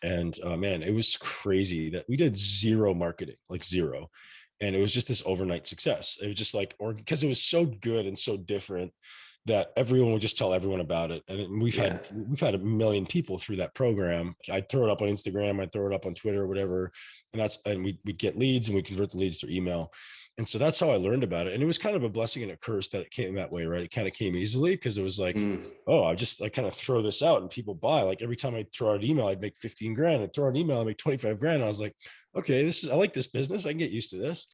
And man, it was crazy that we did zero marketing, like zero. And it was just this overnight success. It was just like, or because it was so good and so different that everyone would just tell everyone about it. And Yeah. we've had a million people through that program. I'd throw it up on Instagram, I'd throw it up on Twitter or whatever. And we get leads and we convert the leads through email. And so that's how I learned about it. And it was kind of a blessing and a curse that it came that way, right? It kind of came easily because it was like, Mm. oh, I kind of throw this out and people buy. Like every time I throw out an email, I'd make 15 grand. I'd throw out an email, I'd make 25 grand. I was like, okay, I like this business. I can get used to this.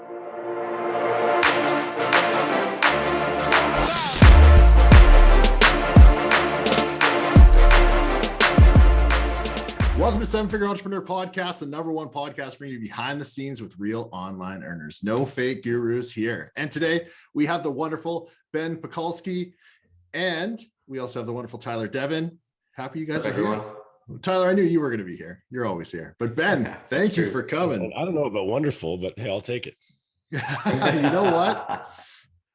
Welcome to Seven Figure Entrepreneur Podcast, the number one podcast bringing you behind the scenes with real online earners. No fake gurus here. And today we have the wonderful Ben Pakulski, and we also have the wonderful Tyler Devon. Happy you guys are here. Tyler, I knew you were going to be here. You're always here. But Ben, thank you for coming. I don't know about wonderful, but hey, I'll take it. You know what?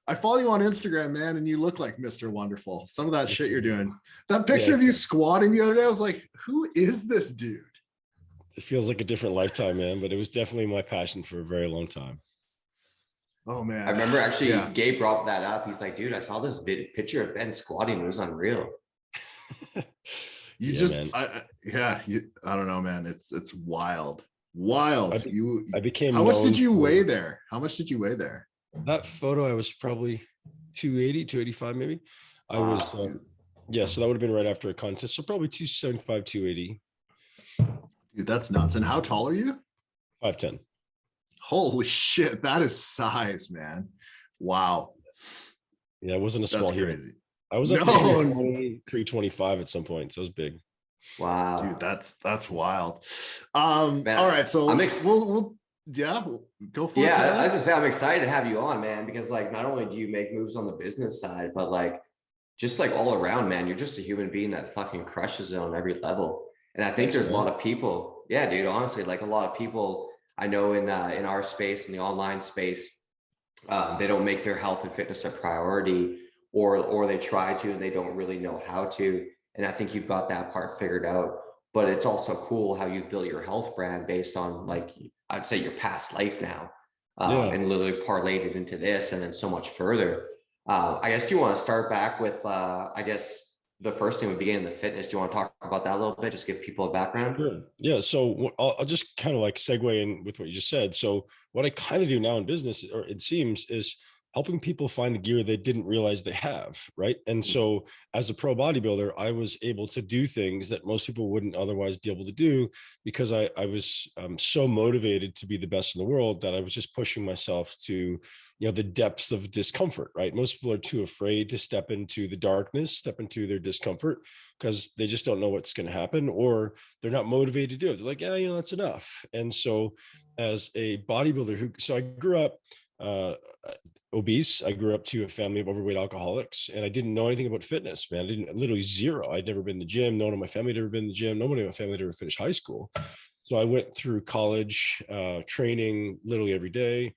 I follow you on Instagram, man, and you look like Mr. Wonderful. Some of that shit you're doing. That picture of you squatting the other day, I was like, who is this dude? It feels like a different lifetime, man, but it was definitely my passion for a very long time. Oh, man. I remember actually Gabe brought that up. He's like, dude, I saw this picture of Ben squatting. It was unreal. I don't know, man. It's wild. Wild. I became How much did you weigh there? How much did you weigh there? That photo, I was probably 280, 285 maybe. I was, so that would have been right after a contest. So probably 275, 280. Dude, that's nuts. And how tall are you? 5'10". Holy shit. That is size, man. Wow. Yeah, it wasn't a small hero. I was up to 325 at some point. So it was big. Wow. Dude, that's wild. Man, all right. So we'll go for it. Yeah, I was just say I'm excited to have you on, man, because like not only do you make moves on the business side, but like just like all around, man, you're just a human being that fucking crushes it on every level. And I think there's a lot of people, yeah, dude, honestly, like a lot of people I know in our space, in the online space, they don't make their health and fitness a priority, or they try to and they don't really know how to. And I think you've got that part figured out. But it's also cool how you've built your health brand based on, like, I'd say your past life now, and literally parlayed it into this and then so much further. I guess, do you want to start back with, I guess the first thing would begin the fitness. Do you want to talk about that a little bit? Just give people a background. Sure. Yeah. So I'll just kind of like segue in with what you just said. So what I kind of do now in business, or it seems, is helping people find a gear they didn't realize they have, right? And so as a pro bodybuilder, I was able to do things that most people wouldn't otherwise be able to do because I was so motivated to be the best in the world that I was just pushing myself to, the depths of discomfort, right? Most people are too afraid to step into the darkness, step into their discomfort, because they just don't know what's going to happen, or they're not motivated to do it. They're like, yeah, that's enough. And so as a bodybuilder so I grew up obese. I grew up to a family of overweight alcoholics, and I didn't know anything about fitness, man. I didn't, literally zero. I'd never been in the gym. No one in my family had ever been in the gym. Nobody in my family had ever finished high school. So I went through college, training literally every day.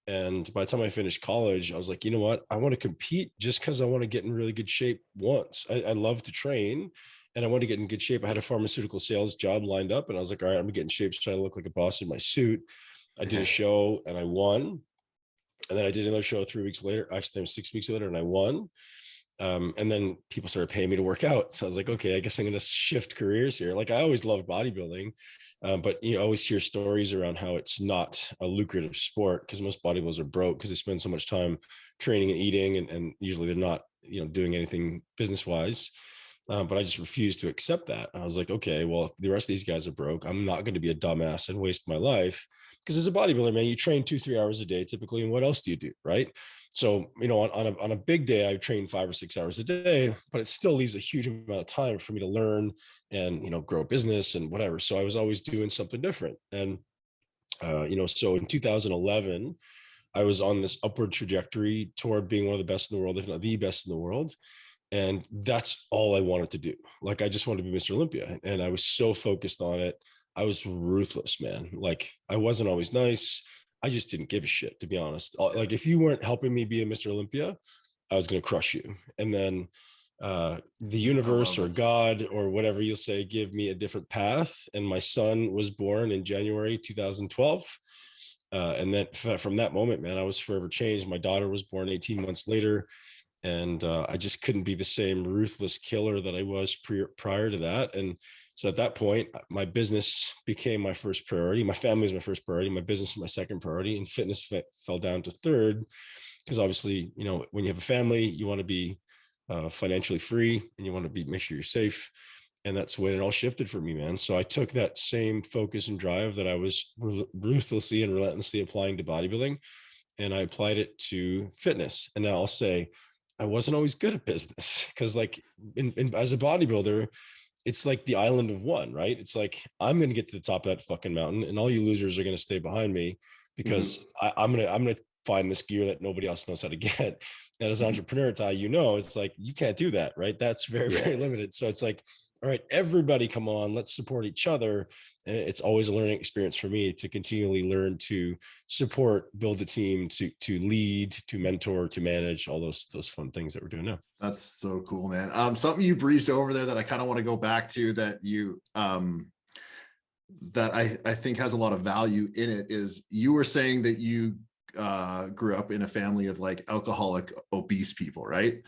And by the time I finished college, I was like, you know what? I want to compete just because I want to get in really good shape once. I love to train and I want to get in good shape. I had a pharmaceutical sales job lined up, and I was like, all right, I'm gonna get in shape, so try to look like a boss in my suit. I did a show and I won. And then I did another show 3 weeks later, actually it was 6 weeks later, and I won. And then people started paying me to work out. So I was like, okay, I guess I'm going to shift careers here. Like I always loved bodybuilding, but you always hear stories around how it's not a lucrative sport because most bodybuilders are broke because they spend so much time training and eating, and usually they're not, doing anything business wise. But I just refused to accept that. I was like, okay, well, if the rest of these guys are broke, I'm not going to be a dumbass and waste my life. Because as a bodybuilder, man, you train 2-3 hours a day typically. And what else do you do? Right. So, on a big day, I train 5 or 6 hours a day, but it still leaves a huge amount of time for me to learn and, grow business and whatever. So I was always doing something different. And, so in 2011, I was on this upward trajectory toward being one of the best in the world, if not the best in the world. And that's all I wanted to do. Like, I just wanted to be Mr. Olympia. And I was so focused on it. I was ruthless, man. Like, I wasn't always nice. I just didn't give a shit, to be honest. Like, if you weren't helping me be a Mr. Olympia, I was going to crush you. And then the universe or God or whatever you'll say, give me a different path. And my son was born in January 2012. And then from that moment, man, I was forever changed. My daughter was born 18 months later. And I just couldn't be the same ruthless killer that I was prior to that. And so at that point, my business became my first priority. My family was my first priority. My business was my second priority, and fitness fell down to third. Because obviously, you know, when you have a family, you want to be financially free, and you want to make sure you're safe. And that's when it all shifted for me, man. So I took that same focus and drive that I was ruthlessly and relentlessly applying to bodybuilding, and I applied it to fitness. And now I'll say, I wasn't always good at business, because like as a bodybuilder, it's like the island of one, right? It's like, I'm going to get to the top of that fucking mountain, and all you losers are going to stay behind me, because I'm going to find this gear that nobody else knows how to get. And as an entrepreneur, Ty, you know, it's like, you can't do that, right? That's very, very limited. So it's like, all right, everybody come on, let's support each other. And it's always a learning experience for me to continually learn to support, build a team, to lead, to mentor, to manage, all those fun things that we're doing now. That's so cool, man. Something you breezed over there that I kind of want to go back to, that you that I think has a lot of value in it, is you were saying that you grew up in a family of like alcoholic, obese people, right?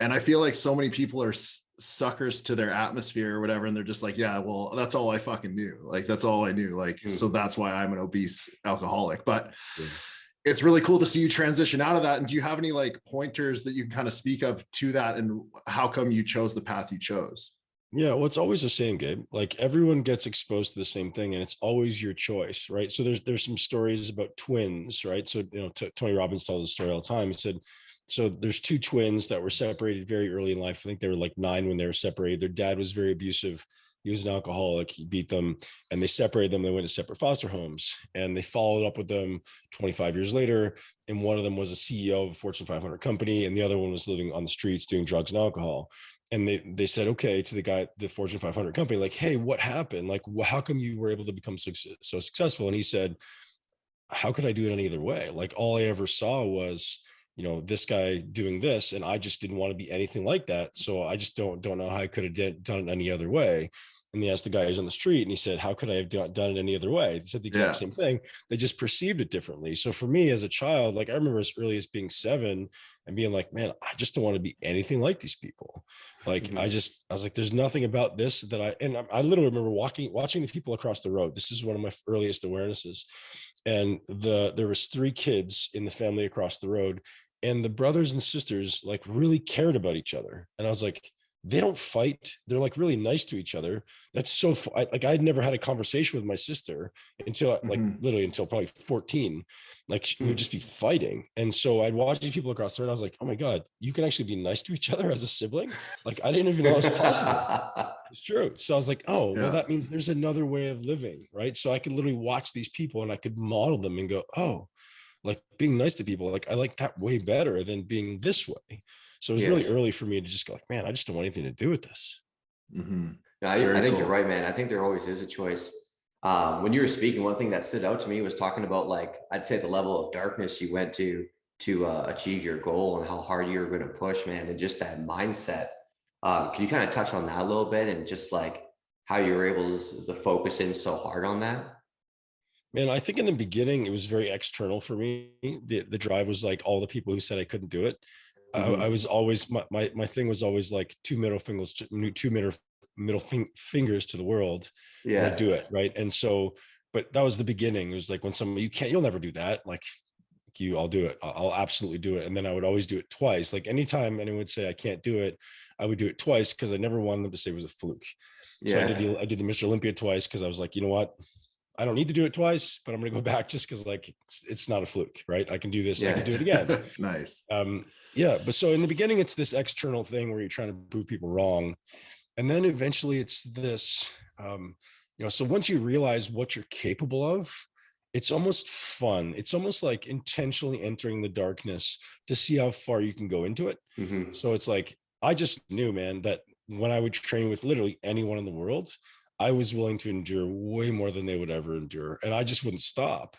And I feel like so many people are suckers to their atmosphere or whatever, and they're just like, yeah, well, that's all I fucking knew, like that's all I knew, like so that's why I'm an obese alcoholic. But it's really cool to see you transition out of that. And do you have any like pointers that you can kind of speak of to that, and how come you chose the path you chose? Yeah, well, it's always the same, Gabe. Like, everyone gets exposed to the same thing, and it's always your choice, right? So there's some stories about twins, right? So, you know, Tony Robbins tells a story all the time. He said, so there's two twins that were separated very early in life. I think they were like 9 when they were separated. Their dad was very abusive. He was an alcoholic. He beat them, and they separated them. They went to separate foster homes, and they followed up with them 25 years later. And one of them was a CEO of a Fortune 500 company, and the other one was living on the streets doing drugs and alcohol. And they said, okay, to the guy, the Fortune 500 company, like, hey, what happened? Like, how come you were able to become so successful? And he said, how could I do it any other way? Like, all I ever saw was, you know, this guy doing this, and I just didn't want to be anything like that. So I just don't know how I could have done it any other way. And he asked the guy who's on the street, and he said, how could I have done it any other way? He said the exact same thing. They just perceived it differently. So for me as a child, like, I remember as early as being 7 and being like, man, I just don't want to be anything like these people. Like, I was like, there's nothing about this that I literally remember watching the people across the road. This is one of my earliest awarenesses. And there was 3 kids in the family across the road, and the brothers and sisters like really cared about each other. And I was like, they don't fight. They're like really nice to each other. That's so like, I'd never had a conversation with my sister until like literally until probably 14. Like, we would just be fighting. And so I'd watch these people across the road, and I was like, oh my God, you can actually be nice to each other as a sibling. Like, I didn't even know it was possible. It's true. So I was like, oh, well, that means there's another way of living, right? So I could literally watch these people, and I could model them and go, oh, like, being nice to people, like, I like that way better than being this way. So it was really early for me to just go like, man, I just don't want anything to do with this. No, I think you're right, man. I think there always is a choice. When you were speaking, one thing that stood out to me was talking about, like, I'd say the level of darkness you went to achieve your goal, and how hard you were going to push, man, and just that mindset. Can you kind of touch on that a little bit, and just like how you were able to focus in so hard on that? Man, I think in the beginning, it was very external for me. The drive was like all the people who said I couldn't do it. I was always, my thing was always like two middle fingers to the world. And I do it. Right. And so, but that was the beginning. It was like, when somebody, you'll never do that. Like, I'll do it. I'll absolutely do it. And then I would always do it twice. Like, anytime anyone would say I can't do it, I would do it twice, because I never wanted them to say it was a fluke. So I did the Mr. Olympia twice, because I was like, you know what? I don't need to do it twice, but I'm going to go back just because, like, it's not a fluke, right? I can do this. I can do it again. Nice. But so in the beginning, it's this external thing where you're trying to prove people wrong. And then eventually it's this, so once you realize what you're capable of, it's almost fun. It's almost like intentionally entering the darkness to see how far you can go into it. So it's like, I just knew, man, that when I would train with literally anyone in the world, I was willing to endure way more than they would ever endure. And I just wouldn't stop.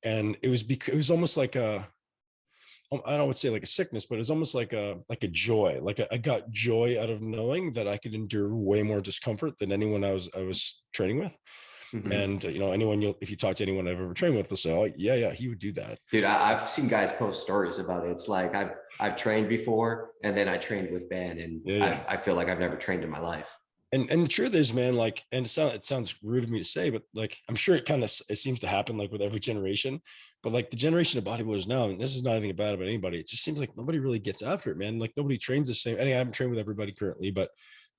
And it was almost like I don't would say like a sickness, but it's almost like a joy. Like I got joy out of knowing that I could endure way more discomfort than anyone I was training with. And anyone if you talk to anyone I've ever trained with, they'll say, "Oh, yeah, he would do that." Dude, I've seen guys post stories about it. It's like I've trained before, and then I trained with Ben, and I feel like I've never trained in my life. And the truth is, man, like, and it sounds rude of me to say, but like, I'm sure it seems to happen like with every generation, but like the generation of bodybuilders now, and this is not anything bad about anybody. It just seems like nobody really gets after it, man. Like nobody trains the same. I haven't trained with everybody currently, but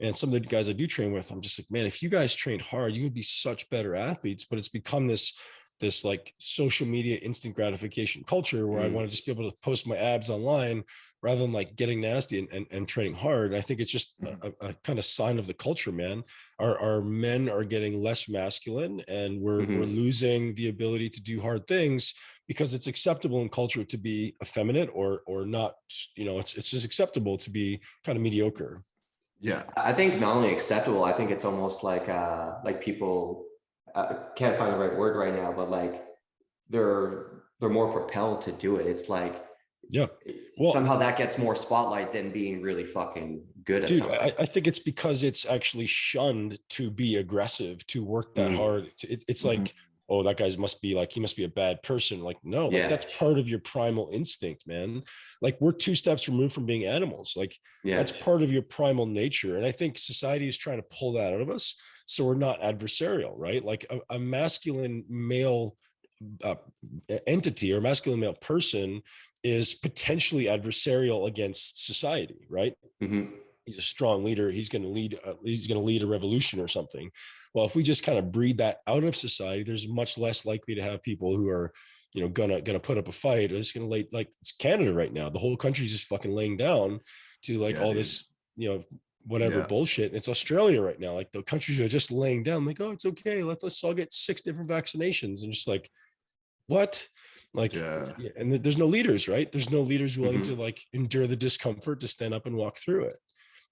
and some of the guys I do train with, I'm just like, man, if you guys trained hard, you would be such better athletes. But it's become this like social media instant gratification culture where I want to just be able to post my abs online rather than like getting nasty and training hard. I think it's just a kind of sign of the culture, man. Our men are getting less masculine, and we're losing the ability to do hard things because it's acceptable in culture to be effeminate or not. It's just acceptable to be kind of mediocre. Yeah, I think not only acceptable, I think it's almost like people can't find the right word right now, but like they're more propelled to do it. It's like, yeah, somehow that gets more spotlight than being really fucking good at dude, something. I think it's because it's actually shunned to be aggressive, to work that hard. It's like, oh, that guy must be a bad person. Like, no, like that's part of your primal instinct, man. Like we're 2 steps removed from being animals. Like that's part of your primal nature. And I think society is trying to pull that out of us, so we're not adversarial, right? Like a masculine male entity or masculine male person is potentially adversarial against society, right? He's a strong leader. He's going to lead a revolution or something. Well, if we just kind of breed that out of society, there's much less likely to have people who are, gonna put up a fight. Or just gonna lay, like it's Canada right now. The whole country's just fucking laying down to like all this, whatever bullshit. It's Australia right now. Like the countries are just laying down. Like, oh, it's okay. Let's all get 6 different vaccinations, and just like, what? Like, and there's no leaders, right? There's no leaders willing to like endure the discomfort to stand up and walk through it.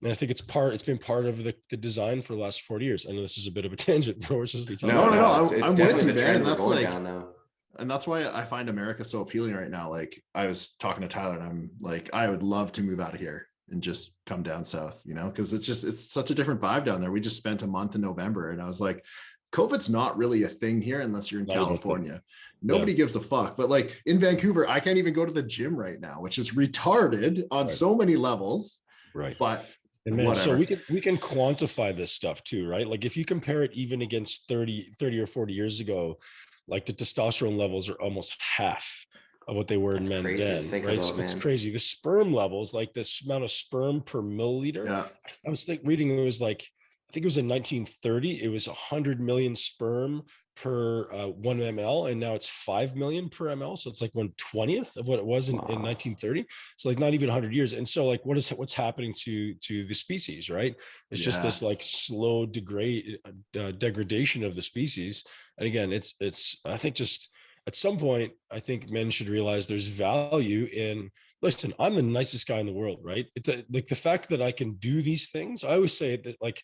And I think it's been part of the design for the last 40 years. I know this is a bit of a tangent, but we're supposed to be talking No, it's I'm with you, Ben. And that's like, down, though. And that's why I find America so appealing right now. Like I was talking to Tyler, and I'm like, I would love to move out of here and just come down south, because it's such a different vibe down there. We just spent a month in November, and I was like, COVID's not really a thing here unless you're in California. Nobody gives a fuck. But like in Vancouver, I can't even go to the gym right now, which is retarded on so many levels. Right. But and man, whatever. So we can quantify this stuff too, right? Like if you compare it even against 30 or 40 years ago, like the testosterone levels are almost half of what they were in men's den, right? It's crazy. The sperm levels, like this amount of sperm per milliliter. Yeah. I was reading it was like, I think it was in 1930, it was 100 million sperm per 1 ml, and now it's 5 million per ml. So it's like 1/20th of what it was in 1930. So like not even 100 years. And so like what's happening to the species, right? It's just this like slow degradation of the species. And again, it's I think just at some point, I think men should realize there's value in, listen, I'm the nicest guy in the world, right? It's like the fact that I can do these things. I always say that like,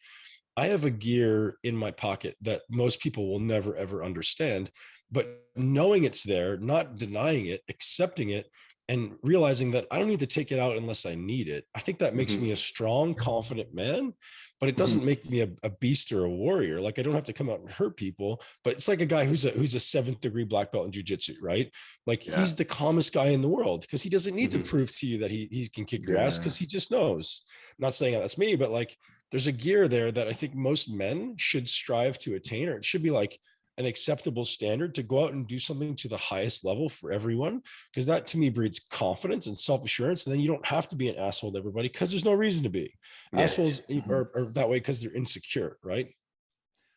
I have a gear in my pocket that most people will never, ever understand, but knowing it's there, not denying it, accepting it, and realizing that I don't need to take it out unless I need it. I think that makes me a strong, confident man, but it doesn't make me a beast or a warrior. Like I don't have to come out and hurt people, but it's like a guy who's a 7th degree black belt in jiu-jitsu, right? Like he's the calmest guy in the world because he doesn't need to prove to you that he can kick your ass because he just knows. I'm not saying that's me, but like, there's a gear there that I think most men should strive to attain, or it should be like an acceptable standard to go out and do something to the highest level for everyone. Because that to me breeds confidence and self-assurance. And then you don't have to be an asshole to everybody because there's no reason to be. Assholes are that way because they're insecure, right?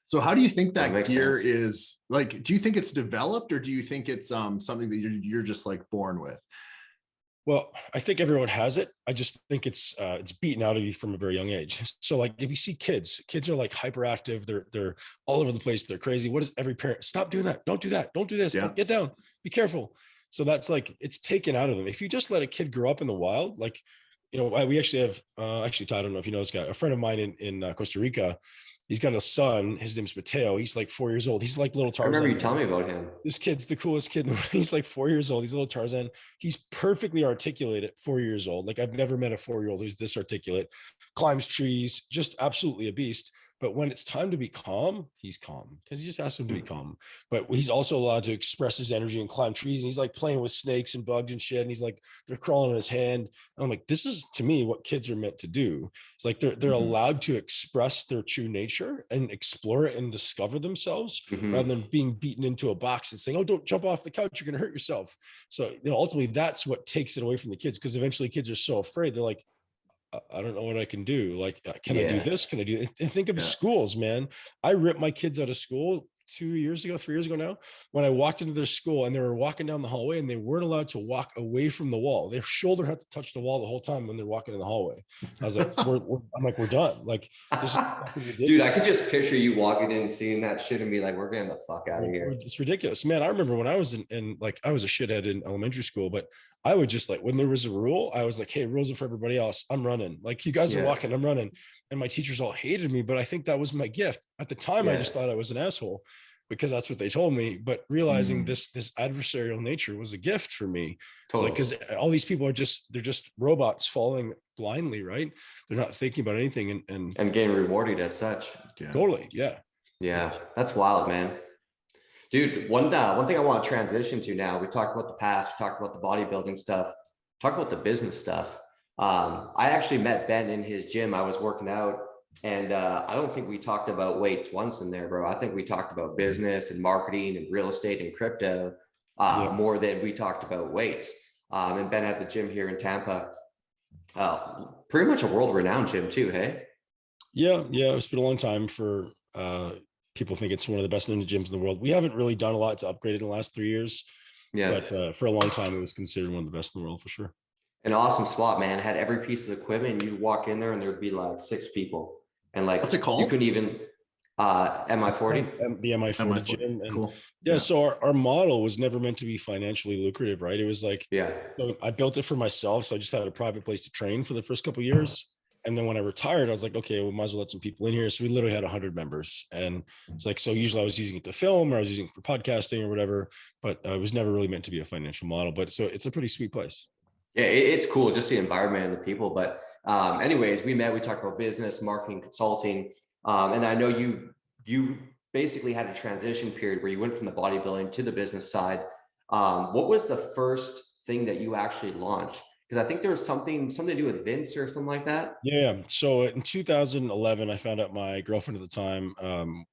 So how do you think that gear is like, do you think it's developed, or do you think it's something that you're just like born with? Well, I think everyone has it. I just think it's beaten out of you from a very young age. So like if you see kids are like hyperactive, they're all over the place, they're crazy. What is every parent? Stop doing that. Don't do that. Don't do this. Get down. Be careful. So that's like, it's taken out of them. If you just let a kid grow up in the wild, like, we actually have, I don't know if you know this guy, a friend of mine in Costa Rica, He's got a son. His name's Mateo. He's like 4 years old. He's like little I remember Tarzan. you telling me about him. This kid's the coolest kid. He's like 4 years old. He's a little Tarzan. He's perfectly articulate at 4 years old. Like I've never met a 4-year-old who's this articulate, climbs trees, just absolutely a beast. But when it's time to be calm, he's calm because you just ask him to be calm. But he's also allowed to express his energy and climb trees. And he's like playing with snakes and bugs and shit. And he's like, they're crawling on his hand. And I'm like, this is to me what kids are meant to do. It's like they're allowed to express their true nature and explore it and discover themselves rather than being beaten into a box and saying, oh, don't jump off the couch, you're going to hurt yourself. So, ultimately that's what takes it away from the kids, because eventually kids are so afraid. They're like, I don't know what I can do. Like, can I do this? Can I do it? And think of schools, man. I ripped my kids out of school 3 years ago now, when I walked into their school and they were walking down the hallway and they weren't allowed to walk away from the wall. Their shoulder had to touch the wall the whole time when they're walking in the hallway. I was like, we're done. Like, this is fucking ridiculous. Dude, I could just picture you walking in, seeing that shit and be like, we're getting the fuck out of here. It's ridiculous, man. I remember when I was in like, I was a shithead in elementary school, but I would just like, when there was a rule, I was like, hey, rules are for everybody else. I'm running. Like, you guys are walking, I'm running. And my teachers all hated me, but I think that was my gift. At the time, I just thought I was an asshole because that's what they told me. But realizing this adversarial nature was a gift for me. Totally. Because all these people they're just robots falling blindly, right? They're not thinking about anything and getting rewarded as such. Totally. Yeah. That's wild, man. Dude, one thing I want to transition to now, we talked about the past, we talked about the bodybuilding stuff, talk about the business stuff. I actually met Ben in his gym. I was working out, and I don't think we talked about weights once in there, bro. I think we talked about business and marketing and real estate and crypto more than we talked about weights. And Ben had the gym here in Tampa, pretty much a world-renowned gym too, hey? Yeah. It's been a long time for people think it's one of the best ninja gyms in the world. We haven't really done a lot to upgrade it in the last 3 years. But for a long time, it was considered one of the best in the world for sure. An awesome spot, man. It had every piece of equipment. You'd walk in there and there'd be like 6 people. And like, what's it called? You couldn't even MI40. The MI40 gym. And cool. So our model was never meant to be financially lucrative, right? It was like, so I built it for myself. So I just had a private place to train for the first couple of years. And then when I retired, I was like, okay, we might as well let some people in here. So we literally had 100 members. And it's like, so usually I was using it to film, or I was using it for podcasting or whatever, but it was never really meant to be a financial model. But so it's a pretty sweet place. Yeah, it's cool, just the environment and the people. But anyways, we talked about business, marketing, consulting. And I know you basically had a transition period where you went from the bodybuilding to the business side. What was the first thing that you actually launched? Because I think there was something to do with Vince or something like that. Yeah. So in 2011, I found out my girlfriend at the time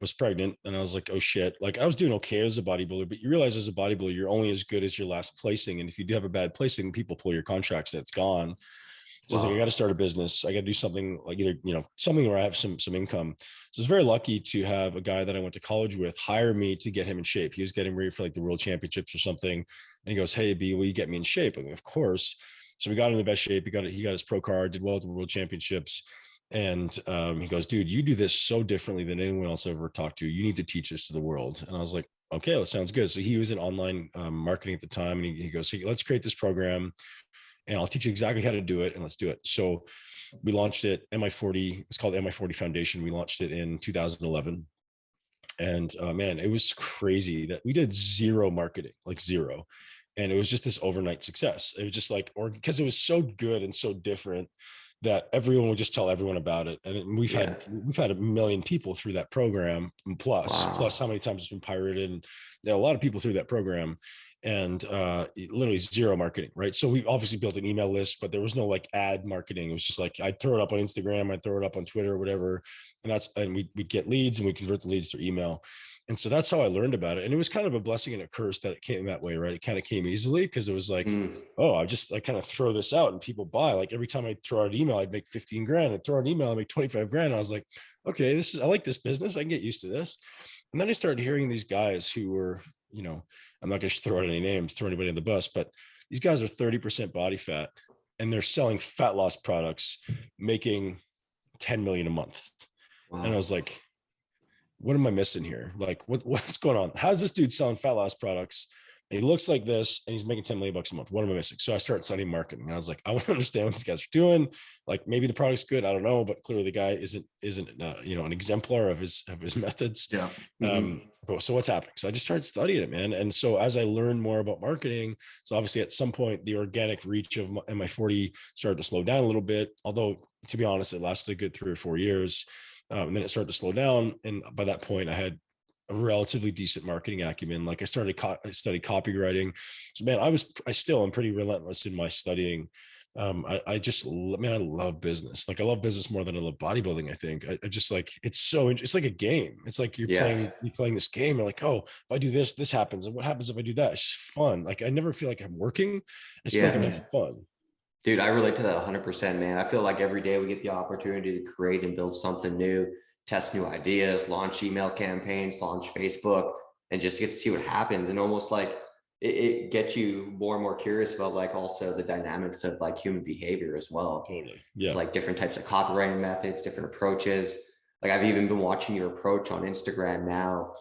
was pregnant, and I was like, oh shit. Like, I was doing okay as a bodybuilder, but you realize as a bodybuilder, you're only as good as your last placing. And if you do have a bad placing, people pull your contracts and it's gone. So I was like, I got to start a business. I got to do something like either, something where I have some income. So I was very lucky to have a guy that I went to college with hire me to get him in shape. He was getting ready for like the world championships or something. And he goes, hey, B, will you get me in shape? I'm like, of course. So we got him in the best shape. He got his pro card, did well at the world championships. And he goes, dude, you do this so differently than anyone else I've ever talked to. You need to teach this to the world. And I was like, okay, that sounds good. So he was in online marketing at the time. And he goes, hey, let's create this program and I'll teach you exactly how to do it. And let's do it. So we launched it, MI40. It's called the MI40 Foundation. We launched it in 2011. And man, it was crazy that we did zero marketing, like zero. And it was just this overnight success. It was just like, or because it was so good and so different that everyone would just tell everyone about it. And we've had 1 million people through that program, plus how many times it's been pirated, and a lot of people through that program, and literally zero marketing, right? So we obviously built an email list, but there was no like ad marketing. It was just like, I'd throw it up on Instagram, I'd throw it up on Twitter or whatever. And we'd get leads and we convert the leads through email. And so that's how I learned about it. And it was kind of a blessing and a curse that it came that way, right? It kind of came easily because it was like, I kind of throw this out and people buy. Like every time I throw out an email, I'd make 15 grand. I'd throw out an email, I'd make 25 grand. And I was like, okay, I like this business. I can get used to this. And then I started hearing these guys who were, I'm not going to throw out any names, throw anybody in the bus, but these guys are 30% body fat and they're selling fat loss products, making 10 million a month. Wow. And I was like, what am I missing here? Like, what's going on? How's this dude selling fat loss products, And he looks like this and he's making 10 million bucks a month. What am I missing? So I started studying marketing. And I was like, I want to understand what these guys are doing. Like maybe the product's good. I don't know, but clearly the guy isn't an exemplar of his methods. Yeah. But so what's happening? So I just started studying it, man. And so as I learned more about marketing, so obviously at some point the organic reach of my 40 started to slow down a little bit. Although to be honest, it lasted a good 3 or 4 years. And then it started to slow down. And by that point I had a relatively decent marketing acumen. Like I studied copywriting. So man, I still am pretty relentless in my studying. I love business. Like I love business more than I love bodybuilding. I think I just like, it's like a game. It's like you're playing this game. You're like, oh, if I do this, this happens. And what happens if I do that? It's just fun. Like I never feel like I'm working. I just feel like I'm having fun. Dude, I relate to that 100%, man. I feel like every day we get the opportunity to create and build something new, test new ideas, launch email campaigns, launch Facebook, and just get to see what happens. And almost like it gets you more and more curious about like also the dynamics of like human behavior as well. Totally. Yeah. It's like different types of copywriting methods, different approaches. Like I've even been watching your approach on Instagram now.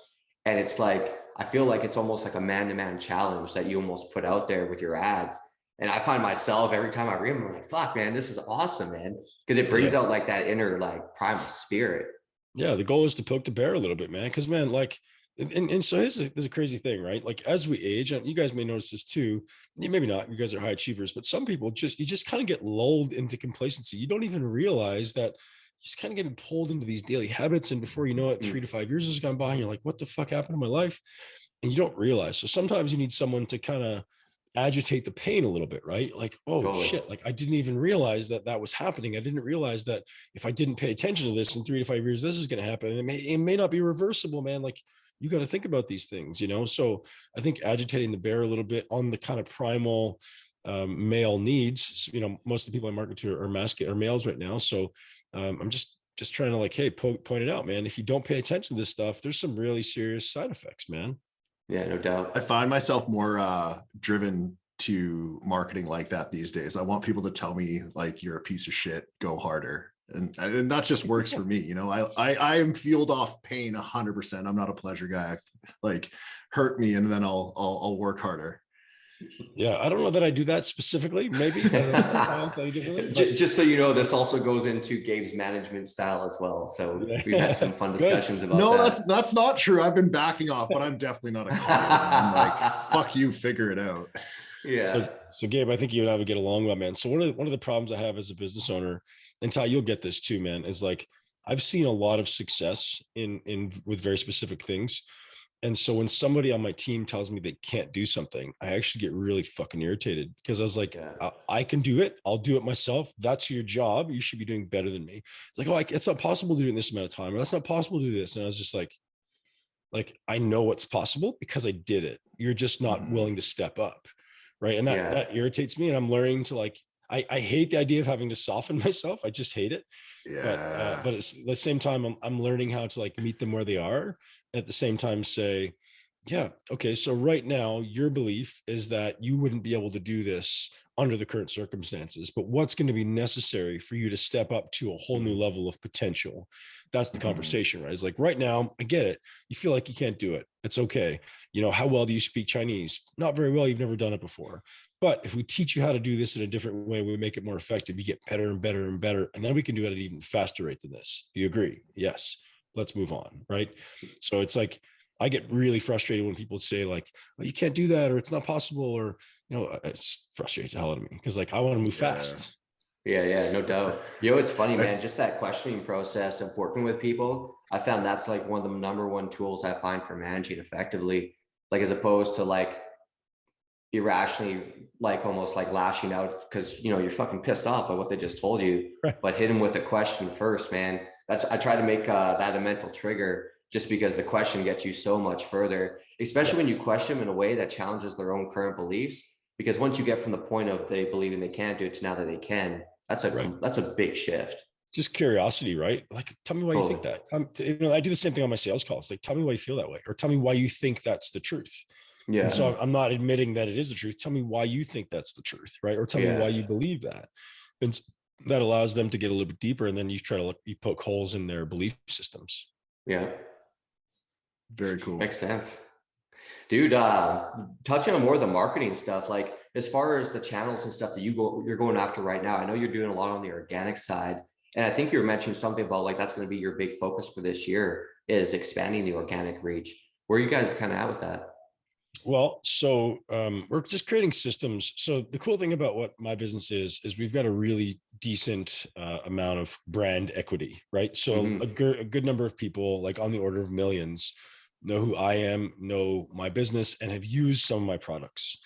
And it's like, I feel like it's almost like a man-to-man challenge that you almost put out there with your ads. And I find myself every time I read them, I'm like, fuck, man, this is awesome, man. Because it brings out like that inner like primal spirit. Yeah. The goal is to poke the bear a little bit, man. Cause man, like, and so this is a crazy thing, right? Like as we age, and you guys may notice this too, maybe not, you guys are high achievers, but some people you just kind of get lulled into complacency. You don't even realize that you're just kind of getting pulled into these daily habits. And before you know it, 3 to 5 years has gone by and you're like, what the fuck happened to my life? And you don't realize. So sometimes you need someone to kind of agitate the pain a little bit, right? Like, oh shit, like I didn't even realize that was happening. I didn't realize that if I didn't pay attention to this in 3 to 5 years, this is going to happen. And it may not be reversible, man. Like you got to think about these things, So I think agitating the bear a little bit on the kind of primal male needs, most of the people I market to are masculine or males right now. So I'm just trying to like, hey, point it out, man. If you don't pay attention to this stuff, there's some really serious side effects, man. Yeah, no doubt. I find myself more driven to marketing like that these days. I want people to tell me like, you're a piece of shit, go harder. And that just works for me. I am fueled off pain 100%. I'm not a pleasure guy. Like hurt me and then I'll work harder. Yeah, I don't know that I do that specifically. Maybe I'll tell you differently. Just so you know, this also goes into Gabe's management style as well. So we've had some fun discussions about that. No, that's not true. I've been backing off, but I'm definitely not a coach. I'm like, fuck you, figure it out. Yeah. So Gabe, I think you and I would get along well, man. So one of the problems I have as a business owner, and Ty, you'll get this too, man, is like I've seen a lot of success in with very specific things. And so when somebody on my team tells me they can't do something, I actually get really fucking irritated because I was like, I can do it. I'll do it myself. That's your job. You should be doing better than me. It's like, oh, it's not possible to do it in this amount of time. Or that's not possible to do this. And I was just like, I know what's possible because I did it. You're just not willing to step up. Right. And that irritates me. And I'm learning to like, I hate the idea of having to soften myself. I just hate it. Yeah. But it's, at the same time, I'm learning how to like meet them where they are. At the same time, say, yeah, okay, so right now your belief is that you wouldn't be able to do this under the current circumstances, but what's going to be necessary for you to step up to a whole new level of potential? That's the conversation, right? It's like, right now, I get it. You feel like you can't do it. It's okay. How well do you speak Chinese? Not very well. You've never done it before. But if we teach you how to do this in a different way, we make it more effective. You get better and better and better. And then we can do it at an even faster rate than this. Do you agree? Yes. Let's move on. Right. So it's like, I get really frustrated when people say like, well, you can't do that, or it's not possible, or, it frustrates the hell out of me because like, I want to move fast. Yeah, no doubt. It's funny, man, just that questioning process of working with people. I found that's like one of the number one tools I find for managing effectively, like as opposed to like irrationally, like almost like lashing out because, you're fucking pissed off by what they just told you, right. But hit them with a question first, man. I try to make that a mental trigger just because the question gets you so much further, especially when you question them in a way that challenges their own current beliefs. Because once you get from the point of they believing they can't do it to now that they can, that's a big shift. Just curiosity, right? Like, tell me why you think that. I do the same thing on my sales calls. Like, tell me why you feel that way, or tell me why you think that's the truth. Yeah. And so I'm not admitting that it is the truth. Tell me why you think that's the truth, right? Or tell me why you believe that. And that allows them to get a little bit deeper, and then you poke holes in their belief systems. Yeah. Very cool. Makes sense. Dude, touching on more of the marketing stuff, like as far as the channels and stuff that you're going after right now, I know you're doing a lot on the organic side. And I think you were mentioning something about like that's going to be your big focus for this year is expanding the organic reach. Where are you guys kind of at with that? Well, so we're just creating systems. So the cool thing about what my business is we've got a really decent amount of brand equity, right? So Mm-hmm. a good number of people, like on the order of millions, know who I am, know my business, and have used some of my products.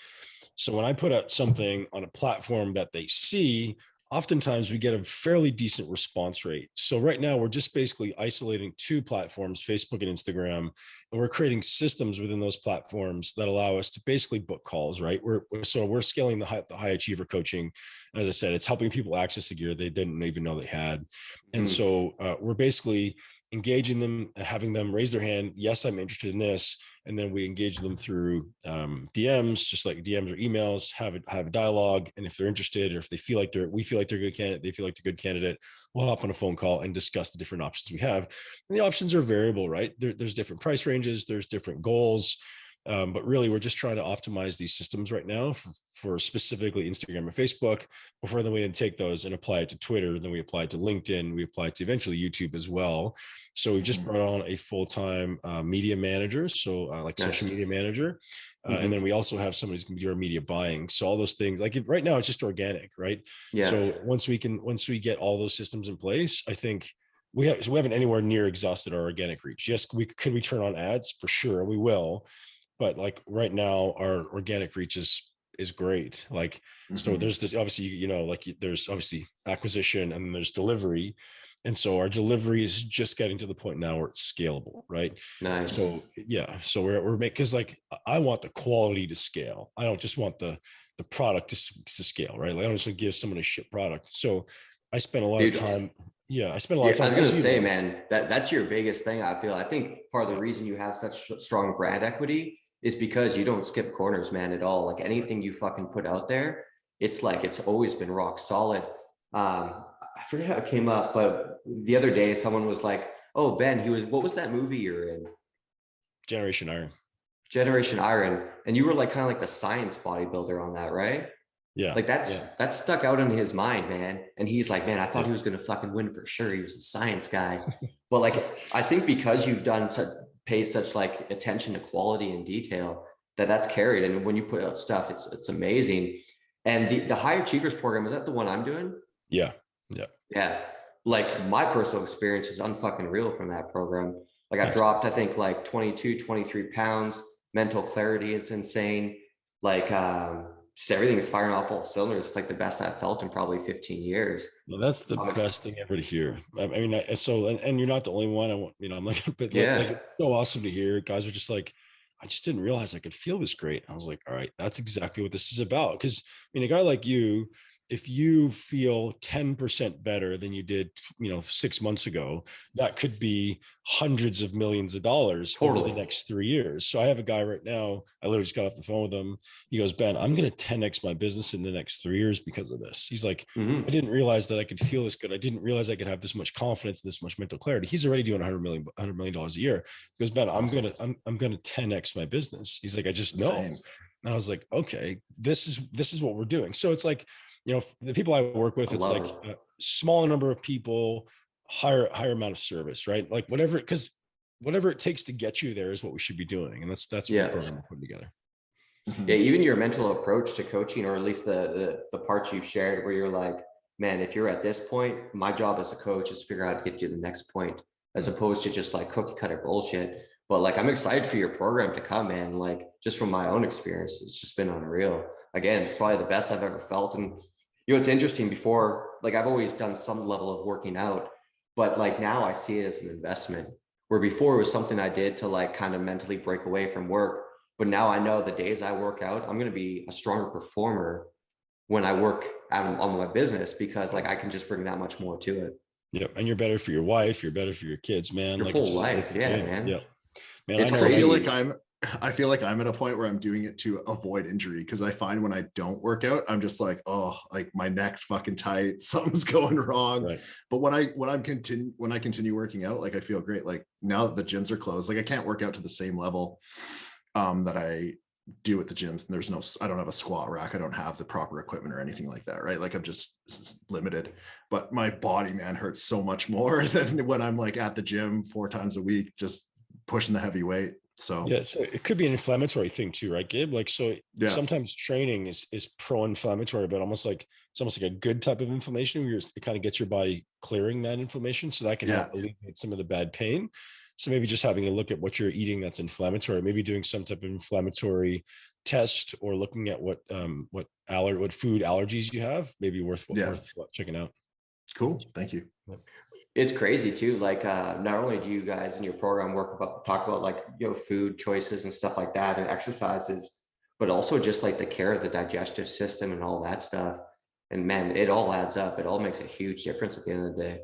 So when I put out something on a platform that they see, oftentimes we get a fairly decent response rate. So right now we're just basically isolating two platforms, Facebook and Instagram, and we're creating systems within those platforms that allow us to basically book calls, right? We're scaling the high achiever coaching. And as I said, it's helping people access the gear they didn't even know they had. And so we're basically engaging them, having them raise their hand. Yes, I'm interested in this. And then we engage them through DMs, just like DMs or emails, have a dialogue. And if they're interested, or if they feel like we feel like they're a good candidate, they feel like they're a good candidate, we'll hop on a phone call and discuss the different options we have. And the options are variable, right? There's different price ranges, there's different goals. But really, we're just trying to optimize these systems right now for specifically Instagram and Facebook before then we then take those and apply it to Twitter. Then we apply it to LinkedIn. We apply it to eventually YouTube as well. So we've just brought on a full-time media manager. So like social media manager. And then we also have somebody who's going to do our media buying. So all those things, like right now, it's just organic, right? Yeah. So once we get all those systems in place, I think we haven't anywhere near exhausted our organic reach. Yes, could we turn on ads? For sure, we will. But like right now, our organic reach is great. Like, so there's this, obviously, like there's obviously acquisition and then there's delivery. And so our delivery is just getting to the point now where it's scalable, right? Nice. So yeah, so we're making, because like I want the quality to scale. I don't just want the product to scale, right? Like I don't just give someone a shit product. So I spent a lot of time. Yeah, I spent a lot of time. I was gonna say, man, that's your biggest thing. I feel. I think part of the reason you have such strong brand equity is because you don't skip corners, man, at all. Like anything you fucking put out there, it's like it's always been rock solid. I forget how it came up, but the other day someone was like, "Oh, Ben, what was that movie you're in? Generation Iron." Generation Iron," and you were like kind of like the science bodybuilder on that, right? Yeah. Like that's stuck out in his mind, man. And he's like, "Man, I thought he was gonna fucking win for sure. He was a science guy." But like, I think because you've paid such like attention to quality and detail, that's carried. And when you put out stuff, it's amazing. And the High Achievers program, is that the one I'm doing? Yeah. Yeah. Like my personal experience is unfucking real from that program. Like I've dropped, I think like 22, 23 pounds. Mental clarity is insane. Like just everything is firing off all cylinders. It's like the best I've felt in probably 15 years. Well, that's the best thing ever to hear. I mean, and you're not the only one. I'm like, but like it's so awesome to hear. Guys are just like, I just didn't realize I could feel this great. I was like, all right, that's exactly what this is about. Because I mean, a guy like you, if you feel 10% better than you did, 6 months ago, that could be hundreds of millions of dollars over the next 3 years. So I have a guy right now, I literally just got off the phone with him. He goes, Ben, I'm going to 10x my business in the next 3 years because of this. He's like, I didn't realize that I could feel this good. I didn't realize I could have this much confidence, this much mental clarity. He's already doing $100 million a year. He goes, Ben, I'm going to 10x my business. He's like, I just know. And I was like, okay, this is what we're doing. So it's like, the people I work with, it's like a smaller number of people, higher amount of service, right? Like whatever it takes to get you there is what we should be doing. And that's what the program we're putting together. Yeah, even your mental approach to coaching, or at least the parts you've shared where you're like, man, if you're at this point, my job as a coach is to figure out how to get you to the next point, as opposed to just like cookie cutter bullshit. But like, I'm excited for your program to come in. Like, just from my own experience, it's just been unreal. Again, it's probably the best I've ever felt. And it's interesting, before, like I've always done some level of working out, but like now I see it as an investment, where before it was something I did to like kind of mentally break away from work. But now I know the days I work out, I'm going to be a stronger performer when I work on my business, because like I can just bring that much more to it. Yep. And you're better for your wife. You're better for your kids, man. Your like whole life. Yeah, man. Yep. Man, I feel like I'm at a point where I'm doing it to avoid injury, because I find when I don't work out, I'm just like, oh, like my neck's fucking tight, something's going wrong. Right. But when I continue working out, like I feel great. Like now that the gyms are closed, like I can't work out to the same level. that I do at the gyms. And I don't have a squat rack. I don't have the proper equipment or anything like that, right? Like I'm just limited, but my body, man, hurts so much more than when I'm like at the gym 4 times a week, just pushing the heavy weight. So yeah, so it could be an inflammatory thing too, right, Gabe? Like, so yeah, sometimes training is pro-inflammatory, but it's almost like a good type of inflammation where it kind of gets your body clearing that inflammation, so that can yeah, help alleviate some of the bad pain. So maybe just having a look at what you're eating that's inflammatory, maybe doing some type of inflammatory test, or looking at what food allergies you have, maybe worth yeah. checking out. Cool. Thank you. It's crazy too. Like, not only do you guys in your program talk about like, food choices and stuff like that and exercises, but also just like the care of the digestive system and all that stuff. And man, it all adds up. It all makes a huge difference at the end of the day.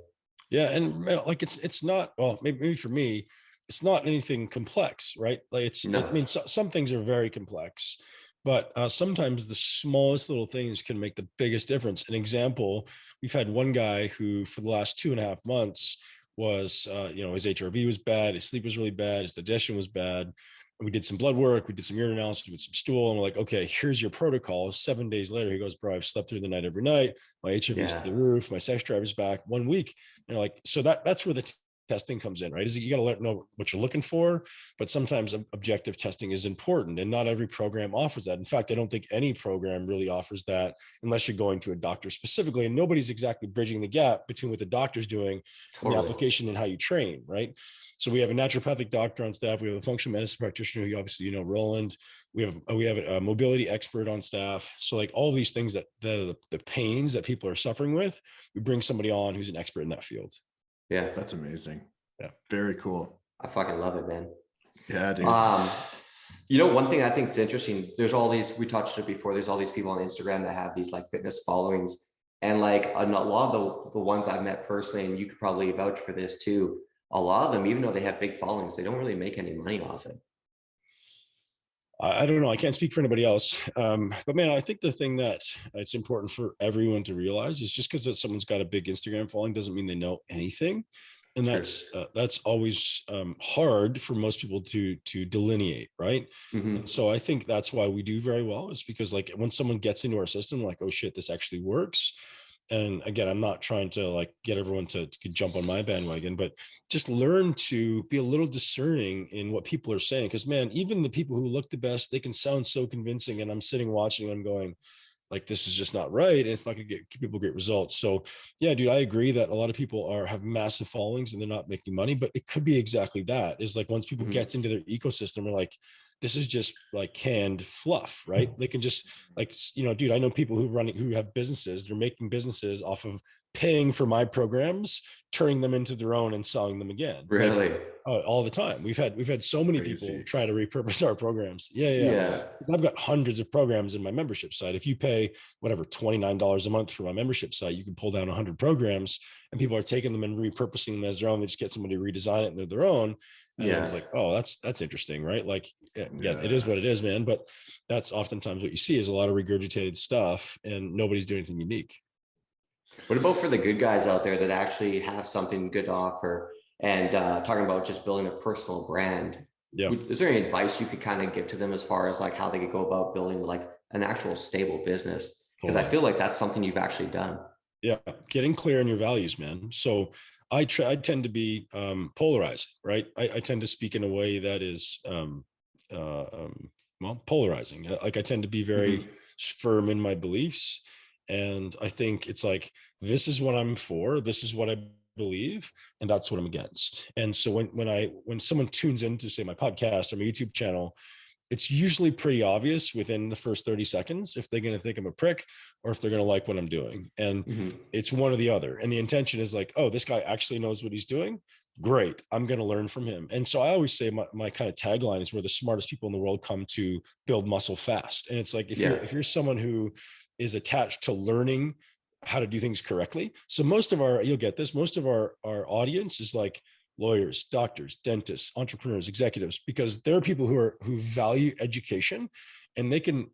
Yeah, and like it's not, well, maybe for me, it's not anything complex, right? Like I No, mean, some things are very complex, but sometimes the smallest little things can make the biggest difference. An example: we've had one guy who, for the last 2.5 months, was his HRV was bad, his sleep was really bad, his digestion was bad. We did some blood work, we did some urine analysis, we did some stool, and we're like, okay, here's your protocol. 7 days later, he goes, bro, I've slept through the night every night. My HRV's yeah, through the roof. My sex drive is back. 1 week. And like, so that's where the testing comes in, right? Is you got to know what you're looking for, but sometimes objective testing is important, and not every program offers that. In fact, I don't think any program really offers that unless you're going to a doctor specifically, and nobody's exactly bridging the gap between what the doctor's doing and the totally. application and how you train, right? So we have a naturopathic doctor on staff. We have a functional medicine practitioner who obviously, Roland. We have a mobility expert on staff. So like all these things that the pains that people are suffering with, we bring somebody on who's an expert in that field. Yeah, That's amazing. Yeah. Very cool. I fucking love it, man. Yeah, dude. One thing I think is interesting, there's all these, we touched it before, there's all these people on Instagram that have these like fitness followings. And like a lot of the ones I've met personally, and you could probably vouch for this too, a lot of them, even though they have big followings, they don't really make any money off it. I don't know. I can't speak for anybody else. But man, I think the thing that it's important for everyone to realize is just because someone's got a big Instagram following doesn't mean they know anything. And True. that's always hard for most people to delineate, right? Mm-hmm. And so I think that's why we do very well, is because like when someone gets into our system, like, oh shit, this actually works. And again, I'm not trying to like get everyone to jump on my bandwagon, but just learn to be a little discerning in what people are saying. Because man, even the people who look the best, they can sound so convincing, and I'm sitting watching, I'm going, like, this is just not right, and it's not going to give people great results. So yeah, dude, I agree that a lot of people have massive followings and they're not making money, but it could be exactly that. Is like once people get into their ecosystem, they're like, this is just like canned fluff, right? They can just like, dude, I know people who have businesses, they're making businesses off of paying for my programs, turning them into their own and selling them again. Really? Like, all the time. We've had so many people try to repurpose our programs. Yeah. I've got hundreds of programs in my membership site. If you pay whatever $29 a month for my membership site, you can pull down 100 programs, and people are taking them and repurposing them as their own. They just get somebody to redesign it and they're their own. And I was like, oh, that's interesting, right? Like, yeah, it is what it is, man. But that's oftentimes what you see is a lot of regurgitated stuff, and nobody's doing anything unique. What about for the good guys out there that actually have something good to offer, and talking about just building a personal brand? Yeah. Is there any advice you could kind of give to them as far as like how they could go about building like an actual stable business? Because I feel like that's something you've actually done. Yeah, getting clear on your values, man. So I tend to be polarizing, right? I tend to speak in a way that is polarizing. Like I tend to be very firm in my beliefs, and I think it's like, this is what I'm for, this is what I believe, and that's what I'm against. And so when someone tunes into, say, my podcast or my YouTube channel, it's usually pretty obvious within the first 30 seconds if they're going to think I'm a prick or if they're going to like what I'm doing. And it's one or the other. And the intention is like, oh, this guy actually knows what he's doing. Great. I'm going to learn from him. And so I always say my kind of tagline is where the smartest people in the world come to build muscle fast. And it's like, if you're someone who is attached to learning how to do things correctly. So you'll get this, most of our audience is like lawyers, doctors, dentists, entrepreneurs, executives, because there are people who value education, and they can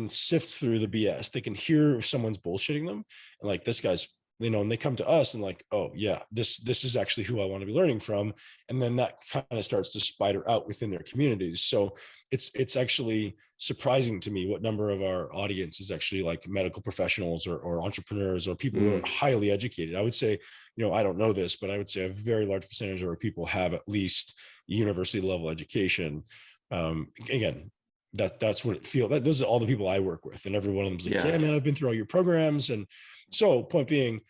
sift through the BS. They can hear if someone's bullshitting them, and like, this guy's and they come to us and like, oh yeah, this is actually who I want to be learning from. And then that kind of starts to spider out within their communities. So it's actually surprising to me what number of our audience is actually like medical professionals or entrepreneurs or people who are highly educated. I would say, I don't know this, but I would say a very large percentage of our people have at least university level education. Again, that's what it feels that those are all the people I work with, and every one of them's like, yeah, man, I've been through all your programs. And so point being,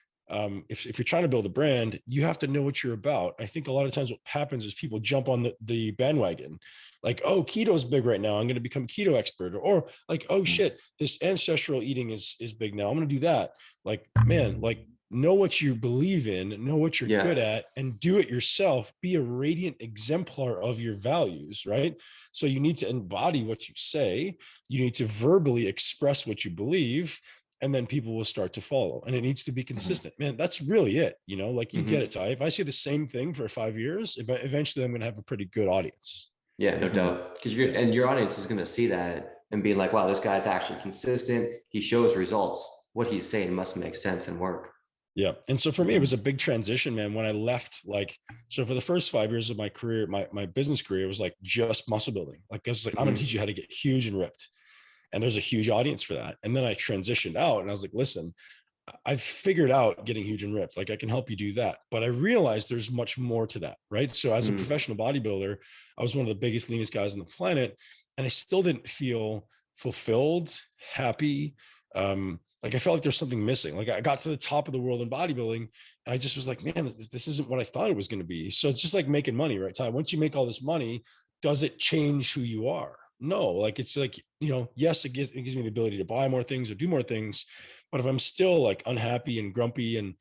if you're trying to build a brand, you have to know what you're about. I think a lot of times what happens is people jump on the bandwagon, like, oh, keto's big right now, I'm going to become a keto expert, or like, oh shit, this ancestral eating is big now, I'm going to do that. Like, man, like, know what you believe in, know what you're good at, and do it yourself. Be a radiant exemplar of your values, right? So you need to embody what you say. You need to verbally express what you believe, and then people will start to follow. And it needs to be consistent, man. That's really it. Like you get it, Ty. If I say the same thing for 5 years, eventually I'm going to have a pretty good audience. Yeah, no doubt. Because your audience is going to see that and be like, wow, this guy's actually consistent. He shows results. What he's saying must make sense and work. Yeah. And so for me, it was a big transition, man, when I left. Like, so for the first 5 years of my career, my business career, it was like just muscle building. Like I was like, I'm going to teach you how to get huge and ripped. And there's a huge audience for that. And then I transitioned out and I was like, listen, I've figured out getting huge and ripped. Like I can help you do that. But I realized there's much more to that, right? So as a professional bodybuilder, I was one of the biggest, leanest guys on the planet. And I still didn't feel fulfilled, happy. Like I felt like there's something missing. Like I got to the top of the world in bodybuilding and I just was like, man, this isn't what I thought it was going to be. So it's just like making money, right, Ty? Once you make all this money, does it change who you are? No, like, it's like, yes, it gives me the ability to buy more things or do more things. But if I'm still like unhappy and grumpy and,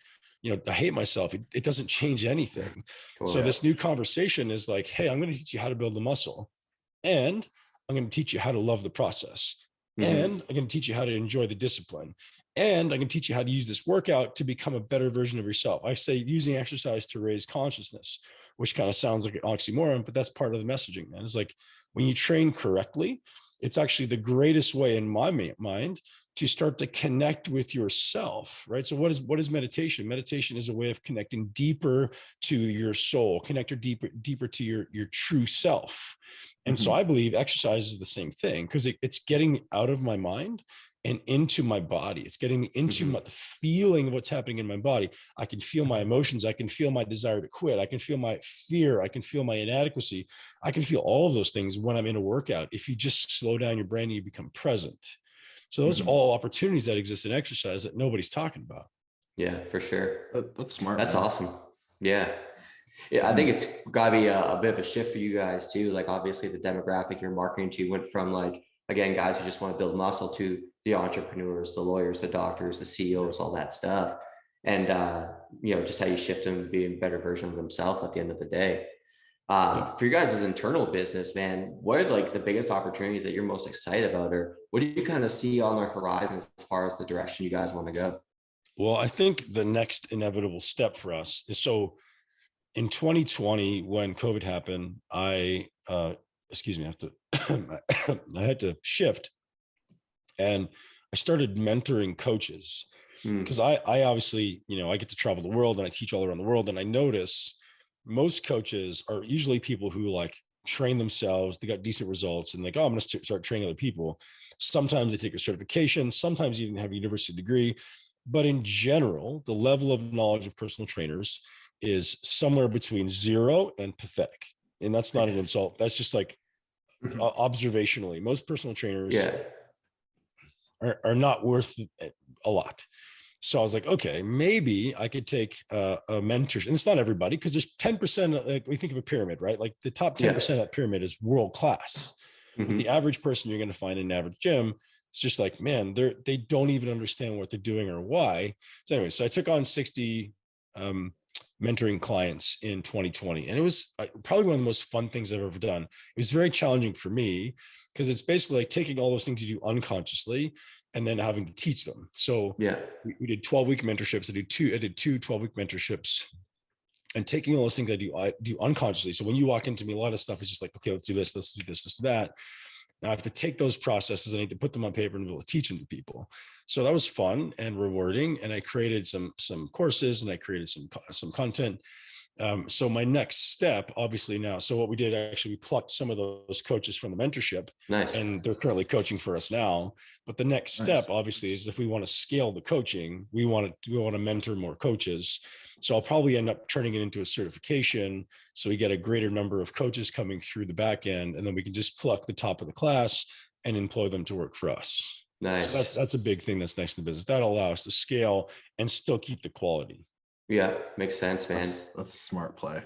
I hate myself, it doesn't change anything. Cool. So this new conversation is like, hey, I'm going to teach you how to build the muscle, and I'm going to teach you how to love the process. And I'm going to teach you how to enjoy the discipline. And I'm going to teach you how to use this workout to become a better version of yourself. I say using exercise to raise consciousness, which kind of sounds like an oxymoron, but that's part of the messaging, man. It's like when you train correctly, it's actually the greatest way in my mind to start to connect with yourself, right? So what is meditation? Meditation is a way of connecting deeper to your soul, deeper to your true self. And so I believe exercise is the same thing, because it's getting me out of my mind and into my body. It's getting me into the feeling of what's happening in my body. I can feel my emotions. I can feel my desire to quit. I can feel my fear. I can feel my inadequacy. I can feel all of those things when I'm in a workout. If you just slow down your brain and you become present. So those are all opportunities that exist in exercise that nobody's talking about. Yeah, for sure. That's smart. That's awesome. Yeah. Yeah, I think it's gotta be a bit of a shift for you guys too. Like obviously the demographic you're marketing to went from like, again, guys who just want to build muscle to the entrepreneurs, the lawyers, the doctors, the CEOs, all that stuff. And, just how you shift them to be a better version of themselves at the end of the day. For you guys' internal business, man, what are like the biggest opportunities that you're most excited about, or what do you kind of see on the horizon as far as the direction you guys want to go? Well, I think the next inevitable step for us is, so in 2020, when COVID happened, I have to, I had to shift, and I started mentoring coaches, because I obviously, I get to travel the world and I teach all around the world. And I notice most coaches are usually people who like train themselves, they got decent results, and like, oh, I'm going to start training other people. Sometimes they take a certification, sometimes even have a university degree. But in general, the level of knowledge of personal trainers is somewhere between 0 and pathetic. And that's not an insult. That's just like observationally, most personal trainers are not worth a lot. So I was like, okay, maybe I could take a mentorship. And it's not everybody, because there's 10%, like we think of a pyramid, right? Like the top 10% of that pyramid is world class. But the average person you're going to find in an average gym, it's just like, man, they don't even understand what they're doing or why. So anyway, so I took on 60 mentoring clients in 2020. And it was probably one of the most fun things I've ever done. It was very challenging for me, because it's basically like taking all those things you do unconsciously and then having to teach them. So we did 12-week mentorships. I did two 12-week mentorships, and taking all those things I do unconsciously. So when you walk into me, a lot of stuff is just like, okay, let's do this, let's do this, let's do that. Now I have to take those processes and I need to put them on paper and be able to teach them to people. So that was fun and rewarding. And I created some courses and I created some content. So my next step, obviously now, so what we did, actually, we plucked some of those coaches from the mentorship, Nice. and they're currently coaching for us now. But the next step, obviously, is if we want to scale the coaching, we want to mentor more coaches. So I'll probably end up turning it into a certification. So we get a greater number of coaches coming through the back end, and then we can just pluck the top of the class and employ them to work for us. Nice. So that's a big thing that's nice in the business. That'll allow us to scale and still keep the quality. Yeah, makes sense, man. That's a smart play.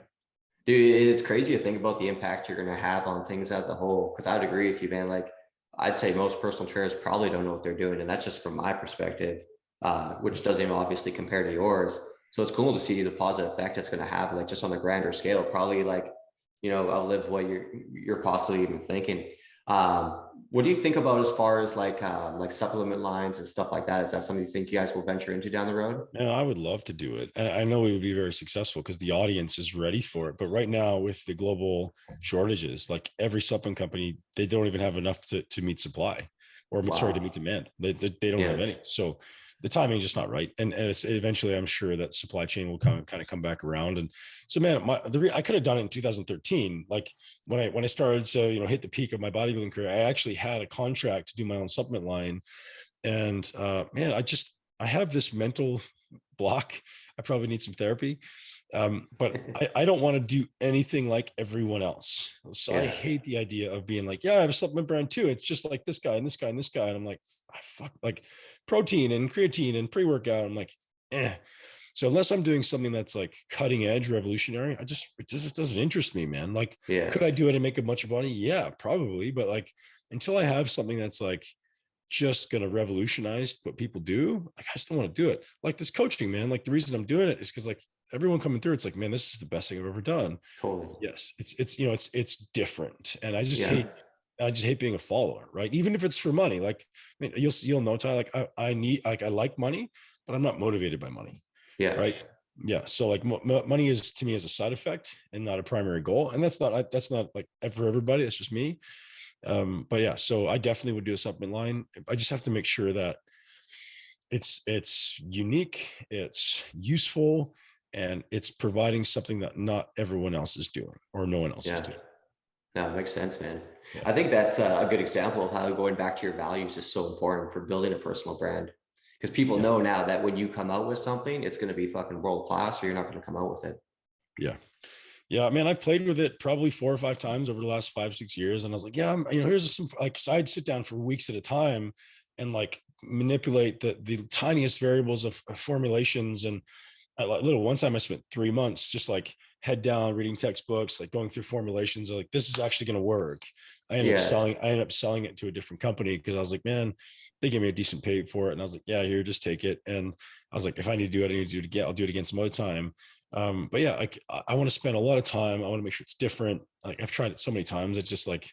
Dude, it's crazy to think about the impact you're going to have on things as a whole. Because I'd agree with you, man. Like, I'd say most personal trainers probably don't know what they're doing. And that's just from my perspective, which doesn't even obviously compare to yours. So it's cool to see the positive effect it's going to have, like just on a grander scale, probably like, you know, outlive what you're possibly even thinking. What do you think about as far as like supplement lines and stuff like that? Is that something you think you guys will venture into down the road? Yeah, I would love to do it. I know we would be very successful because the audience is ready for it. But right now, with the global shortages, like every supplement company, they don't even have enough to meet supply, or sorry, to meet demand. They don't have any. So the timing is just not right. And it's eventually, I'm sure that supply chain will kind of come back around. And so, man, I could have done it in 2013. Like when I started to, hit the peak of my bodybuilding career, I actually had a contract to do my own supplement line. And man, I have this mental block. I probably need some therapy. But I don't want to do anything like everyone else. So I hate the idea of being like, yeah, I have a supplement brand too. It's just like this guy and this guy and this guy. And I'm like, fuck, like protein and creatine and pre-workout. I'm like, So unless I'm doing something that's like cutting edge, revolutionary, it just doesn't interest me, man. Like, could I do it and make a bunch of money? Yeah, probably. But like, until I have something that's like just going to revolutionize what people do, like, I just don't want to do it. Like this coaching, man. Like the reason I'm doing it is because like everyone coming through, it's like, man, this is the best thing I've ever done. Totally. Yes. It's different. And I just hate being a follower, right? Even if it's for money. Like, I mean, you'll know, Ty, like I like money, but I'm not motivated by money. Yeah. Right. Yeah. So like money is to me as a side effect and not a primary goal. And that's not like for everybody. That's just me. But yeah, so I definitely would do a supplement line. I just have to make sure that it's unique, it's useful, and it's providing something that not everyone else is doing or no one else is doing. No, it makes sense, man. Yeah. I think that's a good example of how going back to your values is so important for building a personal brand. Because people know now that when you come out with something, it's going to be fucking world class, or you're not going to come out with it. Yeah. Yeah, man, I've played with it probably 4 or 5 times over the last 5-6 years. And I was like, yeah, here's some, like, so I'd sit down for weeks at a time and like manipulate the tiniest variables of formulations. And one time I spent 3 months just like head down, reading textbooks, like going through formulations. Like, this is actually going to work. I ended up selling it to a different company because I was like, man, they gave me a decent pay for it. And I was like, yeah, here, just take it. And I was like, if I need to do it, I need to do it again. I'll do it again some other time. But yeah, like I want to spend a lot of time. I want to make sure it's different. Like I've tried it so many times. It's just like,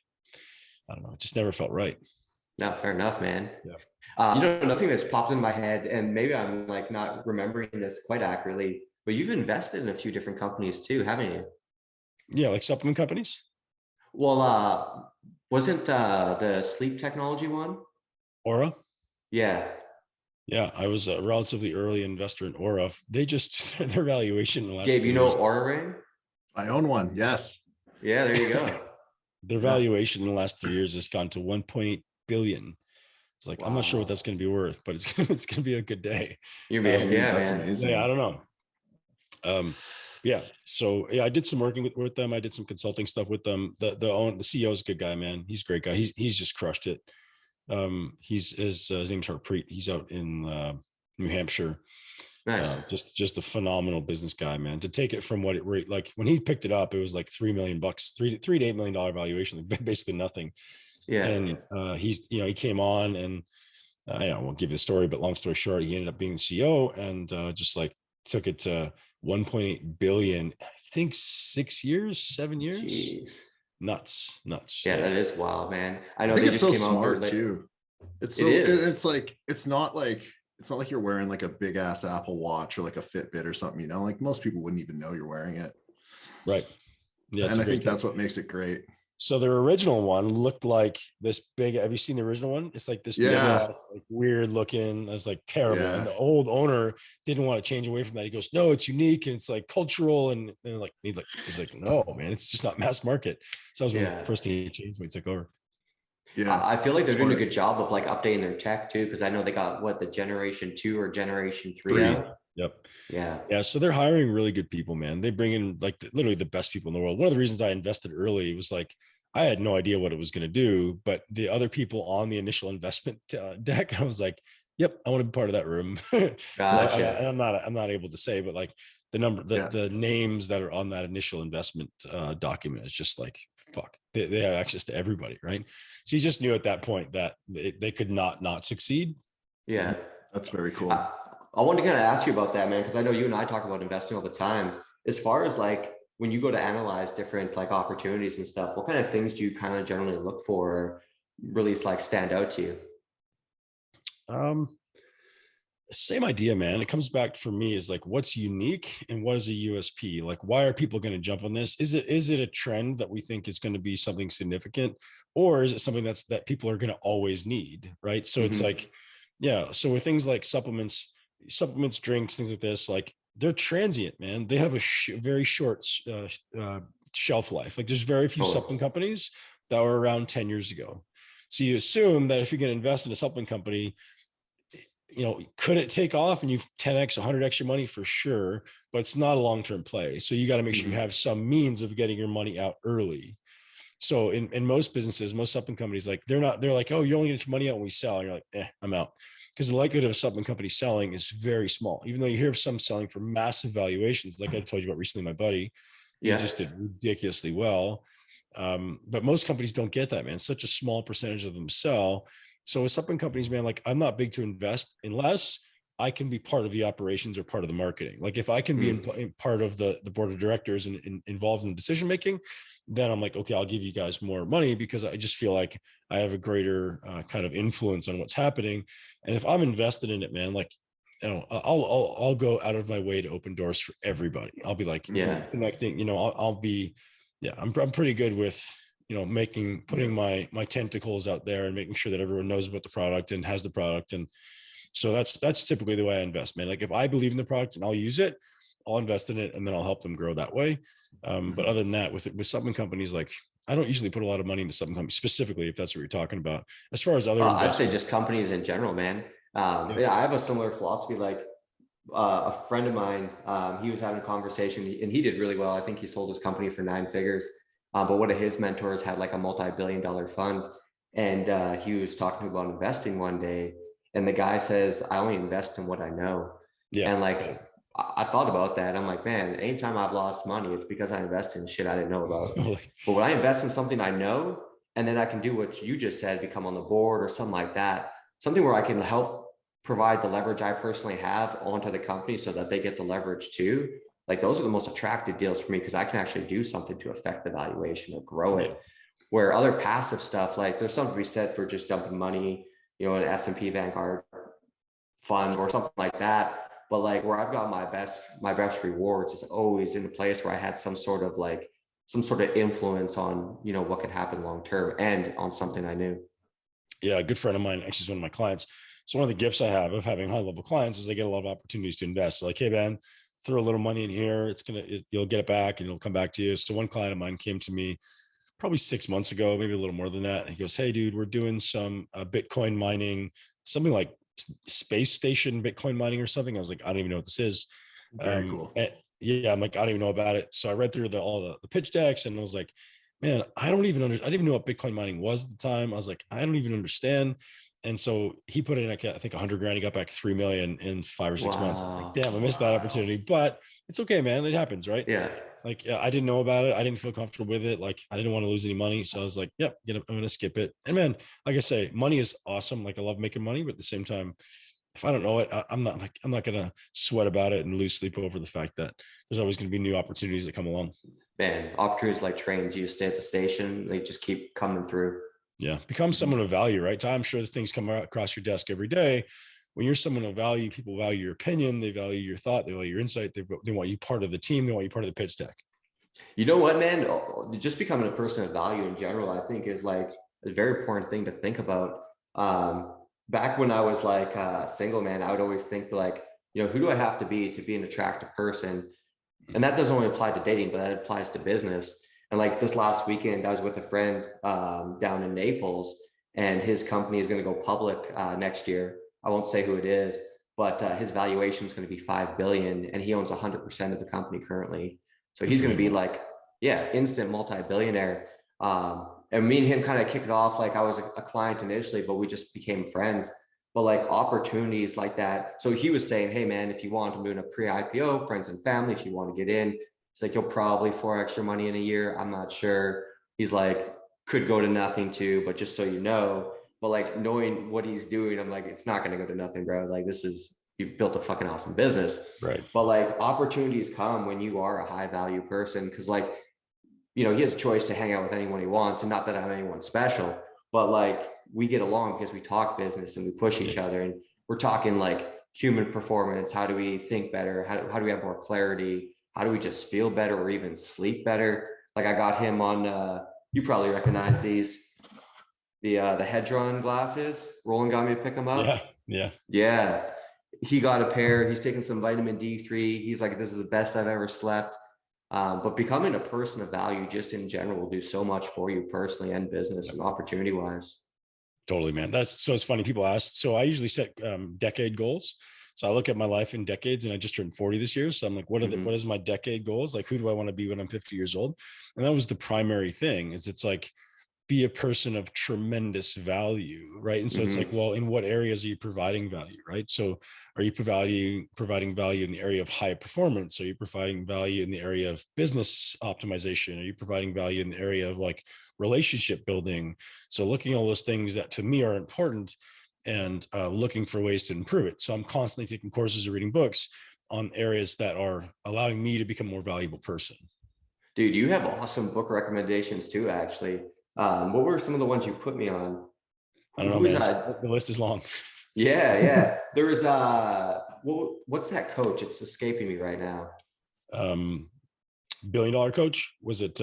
I don't know. It just never felt right. No, fair enough, man. Yeah. Nothing that's popped in my head, and maybe I'm like not remembering this quite accurately, but you've invested in a few different companies too, haven't you? Yeah. Like supplement companies. Well, wasn't the sleep technology one? Aura. Yeah. Yeah, I was a relatively early investor in Aura. They just their valuation in the last Gabe, you know Aura Ring? I own one. Yes. Yeah, there you go. Their valuation in the last 3 years has gone to 1.8 billion. It's like, I'm not sure what that's going to be worth, but it's going to be a good day. That's amazing. Yeah, I don't know. Yeah. So yeah, I did some working with them. I did some consulting stuff with them. The CEO is a good guy, man. He's a great guy. He's just crushed it. His name's Harpreet. He's out in New Hampshire. Nice. Just a phenomenal business guy, man. To take it from what it rate, like when he picked it up, it was like $3 million, $3 to $8 million valuation, like basically nothing. Yeah. And he came on, and I won't give you the story, but long story short, he ended up being the CEO and just like took it to 1.8 billion. I think 7 years. Jeez. Nuts. Yeah, that is wild, man. I know. I think it's so smart too. It's not like you're wearing like a big ass Apple Watch or like a Fitbit or something, like most people wouldn't even know you're wearing it. Right. Yeah. And I think that's what makes it great. So their original one looked like this big. Have you seen the original one? It's like this big Yeah. ass, like weird looking. It's like terrible. And Yeah. the old owner didn't want to change away from that. He goes, "No, it's unique and it's like cultural." And like he's like, "No, man, it's just not mass market." So that was one of the Yeah. first thing he changed when he took over. Yeah. I feel like they're doing a Smart. good job of like updating their tech too, because I know they got what, the generation 2 or generation 3 Three. out. Yep. Yeah. Yeah. So they're hiring really good people, man. They bring in like literally the best people in the world. One of the reasons I invested early was like, I had no idea what it was going to do, but the other people on the initial investment deck, I was like, yep, I want to be part of that room. Gotcha. I'm not able to say, but like the names that are on that initial investment document is just like, fuck, they have access to everybody. Right. So you just knew at that point that they could not succeed. Yeah. That's very cool. I wanted to kind of ask you about that, man, because I know you and I talk about investing all the time. As far as like when you go to analyze different like opportunities and stuff, what kind of things do you kind of generally look for or really like stand out to you? Same idea, man. It comes back for me is like what's unique and what is a USP? Like, why are people going to jump on this? Is it a trend that we think is going to be something significant, or is it something that people are going to always need? Right. So it's like, yeah. So with things like supplements, drinks, things like this, like they're transient, man. They have a very short shelf life. Like there's very few supplement companies that were around 10 years ago. So you assume that if you're going to invest in a supplement company, could it take off and you 10x, 100x your money? For sure, but it's not a long-term play. So you got to make sure you have some means of getting your money out early. So in most businesses, most supplement companies, like they're like, oh, you only get your money out when we sell. And you're like, I'm out. Because the likelihood of a supplement company selling is very small, even though you hear of some selling for massive valuations. Like I told you about recently, my buddy, he just did ridiculously well. But most companies don't get that, man. Such a small percentage of them sell. So with supplement companies, man, like I'm not big to invest unless I can be part of the operations or part of the marketing. Like if I can be in part of the board of directors and involved in the decision making, then I'm like, okay, I'll give you guys more money because I just feel like I have a greater kind of influence on what's happening. And if I'm invested in it, man, like I'll go out of my way to open doors for everybody. I'll be like connecting. I'll be I'm pretty good with putting my tentacles out there and making sure that everyone knows about the product and has the product. And so that's typically the way I invest, man. Like if I believe in the product and I'll use it, I'll invest in it and then I'll help them grow that way. But other than that, with supplement companies, like I don't usually put a lot of money into supplement companies specifically, if that's what you're talking about. As far as other I'd say just companies in general, man. I have a similar philosophy. Like a friend of mine, he was having a conversation and he did really well. I think he sold his company for 9 figures. But one of his mentors had like a multi-billion-dollar fund, and he was talking about investing one day, and the guy says, I only invest in what I know. And like I thought about that. I'm like, man, anytime I've lost money, it's because I invested in shit I didn't know about. But when I invest in something I know, and then I can do what you just said, become on the board or something like that, something where I can help provide the leverage I personally have onto the company so that they get the leverage too. Like those are the most attractive deals for me because I can actually do something to affect the valuation or grow it. Where other passive stuff, like there's something to be said for just dumping money, an S&P Vanguard fund or something like that. But like where I've got my best rewards is always in a place where I had some sort of influence on, what could happen long-term and on something I knew. Yeah. A good friend of mine, actually is one of my clients. So one of the gifts I have of having high level clients is they get a lot of opportunities to invest. So like, hey, man, throw a little money in here. You'll get it back and it'll come back to you. So one client of mine came to me probably 6 months ago, maybe a little more than that. And he goes, hey dude, we're doing some Bitcoin mining, something like space station Bitcoin mining or something. I was like, I don't even know what this is. Very cool. I'm like, I don't even know about it. So I read through all the pitch decks and I was like, man, I didn't even know what Bitcoin mining was at the time. I was like, I don't even understand. And so he put in, I think 100 grand, he got back 3 million in 5 or 6 months. I was like, damn, I missed that opportunity, but it's okay, man. It happens. Right. Yeah. Like, I didn't know about it. I didn't feel comfortable with it. Like I didn't want to lose any money. So I was like, yep, I'm going to skip it. And man, like I say, money is awesome. Like I love making money, but at the same time, if I don't know it, I'm not going to sweat about it and lose sleep over the fact that there's always going to be new opportunities that come along. Man, opportunities like trains, you stay at the station, they just keep coming through. Yeah. Become someone of value, right? I'm sure there's things come across your desk every day. When you're someone of value, people value your opinion. They value your thought. They value your insight. They want you part of the team. They want you part of the pitch deck. You know what, man? Just becoming a person of value in general, I think, is like a very important thing to think about. Back when I was like single, man, I would always think like, who do I have to be an attractive person? And that doesn't only apply to dating, but that applies to business. And like this last weekend, I was with a friend down in Naples, and his company is going to go public next year. I won't say who it is, but his valuation is going to be 5 billion, and he owns 100% of the company currently. So he's going to be like, yeah, instant multi-billionaire. And me and him kind of kicked it off like I was a client initially, but we just became friends. But like opportunities like that. So he was saying, hey man, if you want, I'm doing a pre-IPO, friends and family, if you want to get in, it's like you'll probably 4x your money in a year. I'm not sure. He's like, could go to nothing too, but just so you know. But like knowing what he's doing, I'm like, it's not going to go to nothing, bro. Like you've built a fucking awesome business. Right. But like opportunities come when you are a high value person. Cause like, he has a choice to hang out with anyone he wants, and not that I'm anyone special, but like we get along because we talk business and we push each other, and we're talking like human performance. How do we think better? How do we have more clarity? How do we just feel better or even sleep better? Like I got him on, you probably recognize these, the Hedron glasses. Roland got me to pick them up. Yeah. He got a pair. He's taking some vitamin D3. He's like, this is the best I've ever slept. But becoming a person of value just in general will do so much for you personally and business and opportunity wise. Totally, man. It's funny. People ask. So I usually set decade goals. So I look at my life in decades, and I just turned 40 this year. So I'm like, what is my decade goals? Like, who do I want to be when I'm 50 years old? And that was the primary thing, is it's like, be a person of tremendous value, right? And so it's like, well, in what areas are you providing value, right? So are you providing value in the area of high performance? Are you providing value in the area of business optimization? Are you providing value in the area of like relationship building? So looking at all those things that to me are important, and looking for ways to improve it. So I'm constantly taking courses or reading books on areas that are allowing me to become a more valuable person. Dude, you have awesome book recommendations too, actually. What were some of the ones you put me on? I don't know, man. The list is long. Yeah. There was what's that coach? It's escaping me right now. $1 billion Coach. Was it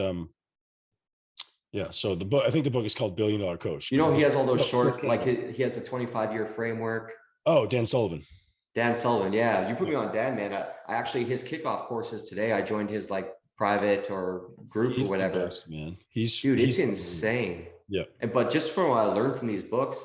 yeah, so the book, I think the book is called $1 Billion Coach. He has all those short, like he has the 25-year framework. Oh, Dan Sullivan. Yeah. You put me on Dan, man. I actually, his kickoff courses today, I joined his like private or group or whatever. The best, man. He's insane. Yeah. But just from what I learned from these books,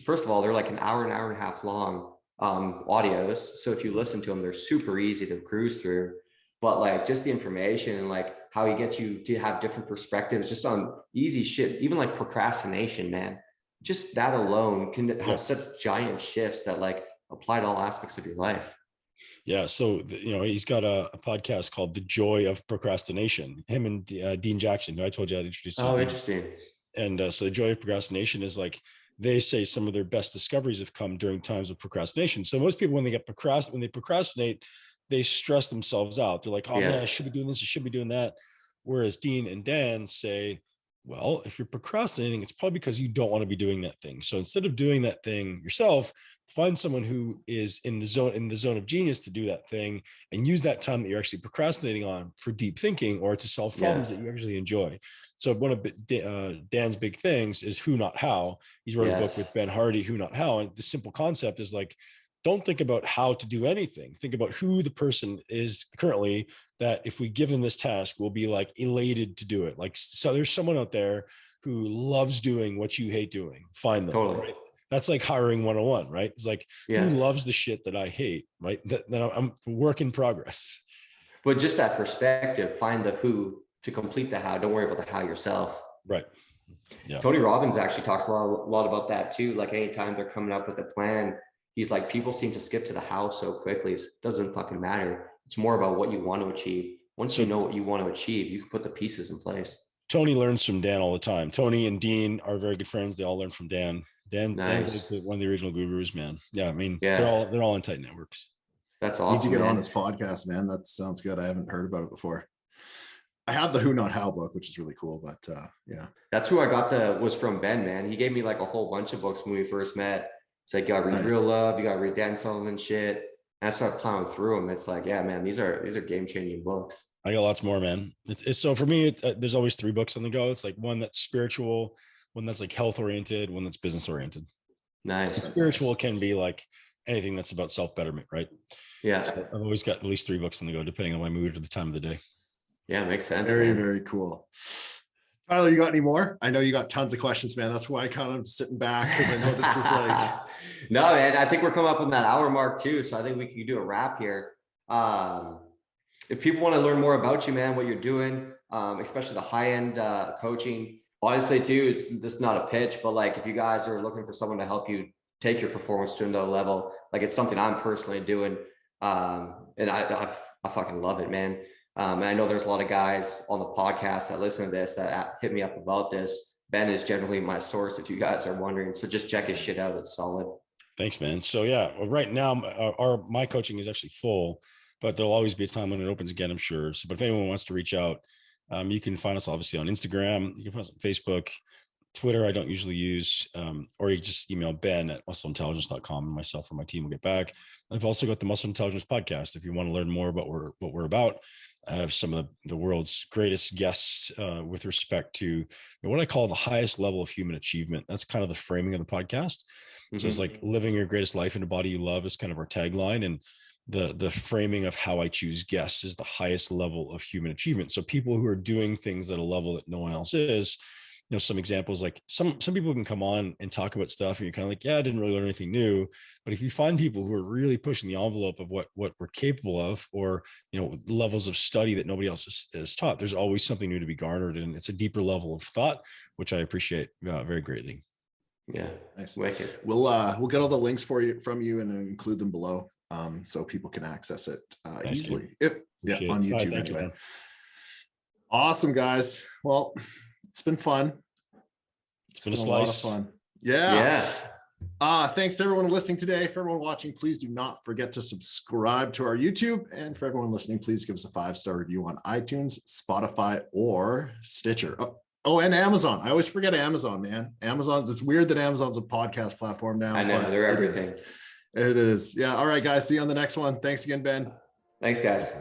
first of all, they're like an hour and a half long audios. So if you listen to them, they're super easy to cruise through. But like just the information and like how he gets you to have different perspectives just on easy shit, even like procrastination, man. Just that alone can have such giant shifts that like apply to all aspects of your life. Yeah. So, he's got a podcast called The Joy of Procrastination. Him and Dean Jackson, who I told you I'd introduced. Oh, interesting. And so The Joy of Procrastination is like, they say some of their best discoveries have come during times of procrastination. So most people, when they procrastinate, they stress themselves out. They're like, oh man, I should be doing this, I should be doing that. Whereas Dean and Dan say, well, if you're procrastinating, it's probably because you don't want to be doing that thing. So instead of doing that thing yourself, find someone who is in the zone of genius to do that thing, and use that time that you're actually procrastinating on for deep thinking or to solve problems that you actually enjoy. So one of Dan's big things is who, not how. He's wrote a book with Ben Hardy, Who, Not How. And the simple concept is like, don't think about how to do anything. Think about who the person is currently, that if we give them this task, we'll be like elated to do it. Like, so there's someone out there who loves doing what you hate doing. Find them. Totally. Right? That's like hiring 101, right? It's like, who loves the shit that I hate, right? Then I'm work in progress. But just that perspective, find the who to complete the how. Don't worry about the how yourself. Right. Yeah. Tony Robbins actually talks a lot about that too. Like anytime they're coming up with a plan, he's like, people seem to skip to the how so quickly. It doesn't fucking matter. It's more about what you want to achieve. Once you know what you want to achieve, you can put the pieces in place. Tony learns from Dan all the time. Tony and Dean are very good friends. They all learn from Dan. Dan's like one of the original gurus, man. Yeah, I mean, they're all in tight networks. That's awesome. Need to get on this podcast, man. That sounds good. I haven't heard about it before. I have the Who, Not How book, which is really cool, but yeah. That's who I got was from Ben, man. He gave me like a whole bunch of books when we first met. It's like, you gotta read Real Love, you gotta read Dan Sullivan shit. And I started plowing through them. It's like, yeah, man, these are game-changing books. I got lots more, man. It's so for me, there's always 3 books on the go. It's like one that's spiritual, one that's like health oriented, one that's business oriented. Nice. Spiritual can be like anything that's about self-betterment, right? Yeah. So I've always got at least 3 books on the go, depending on my mood or the time of the day. Yeah, makes sense. Very, man. very cool. Tyler, you got any more? I know you got tons of questions, man. That's why I kind of sitting back, because I know this is like no, man. I think we're coming up on that hour mark too. So I think we can do a wrap here. If people want to learn more about you, man, what you're doing, especially the high-end coaching, honestly too, this is not a pitch, but like if you guys are looking for someone to help you take your performance to another level, like it's something I'm personally doing. And I fucking love it, man. And I know there's a lot of guys on the podcast that listen to this that hit me up about this. Ben is generally my source if you guys are wondering. So just check his shit out. It's solid. Thanks, man. So yeah, right now my coaching is actually full, but there'll always be a time when it opens again, I'm sure. So, but if anyone wants to reach out, you can find us obviously on Instagram. You can find us on Facebook, Twitter. I don't usually use, or you just email Ben at muscleintelligence.com and myself or my team will get back. I've also got the Muscle Intelligence podcast. If you want to learn more about what we're about, I have some of the world's greatest guests with respect to what I call the highest level of human achievement. That's kind of the framing of the podcast. So it's like living your greatest life in a body you love is kind of our tagline. And the framing of how I choose guests is the highest level of human achievement. So people who are doing things at a level that no one else is, some examples, like some people can come on and talk about stuff and you're kind of like, yeah, I didn't really learn anything new. But if you find people who are really pushing the envelope of what we're capable of, or, levels of study that nobody else is taught, there's always something new to be garnered. And it's a deeper level of thought, which I appreciate very greatly. Yeah. Nice. Wicked. We'll get all the links from you and include them below, so people can access it easily. On YouTube anyway. Awesome, guys. Well, it's been fun. It's been a slice. lot of fun. Yeah. Thanks to everyone listening today. For everyone watching, please do not forget to subscribe to our YouTube. And for everyone listening, please give us a 5-star review on iTunes, Spotify, or Stitcher. Oh, and Amazon. I always forget Amazon, man. It's weird that Amazon's a podcast platform now. I know, they're everything. It is. Yeah. All right, guys. See you on the next one. Thanks again, Ben. Thanks, guys.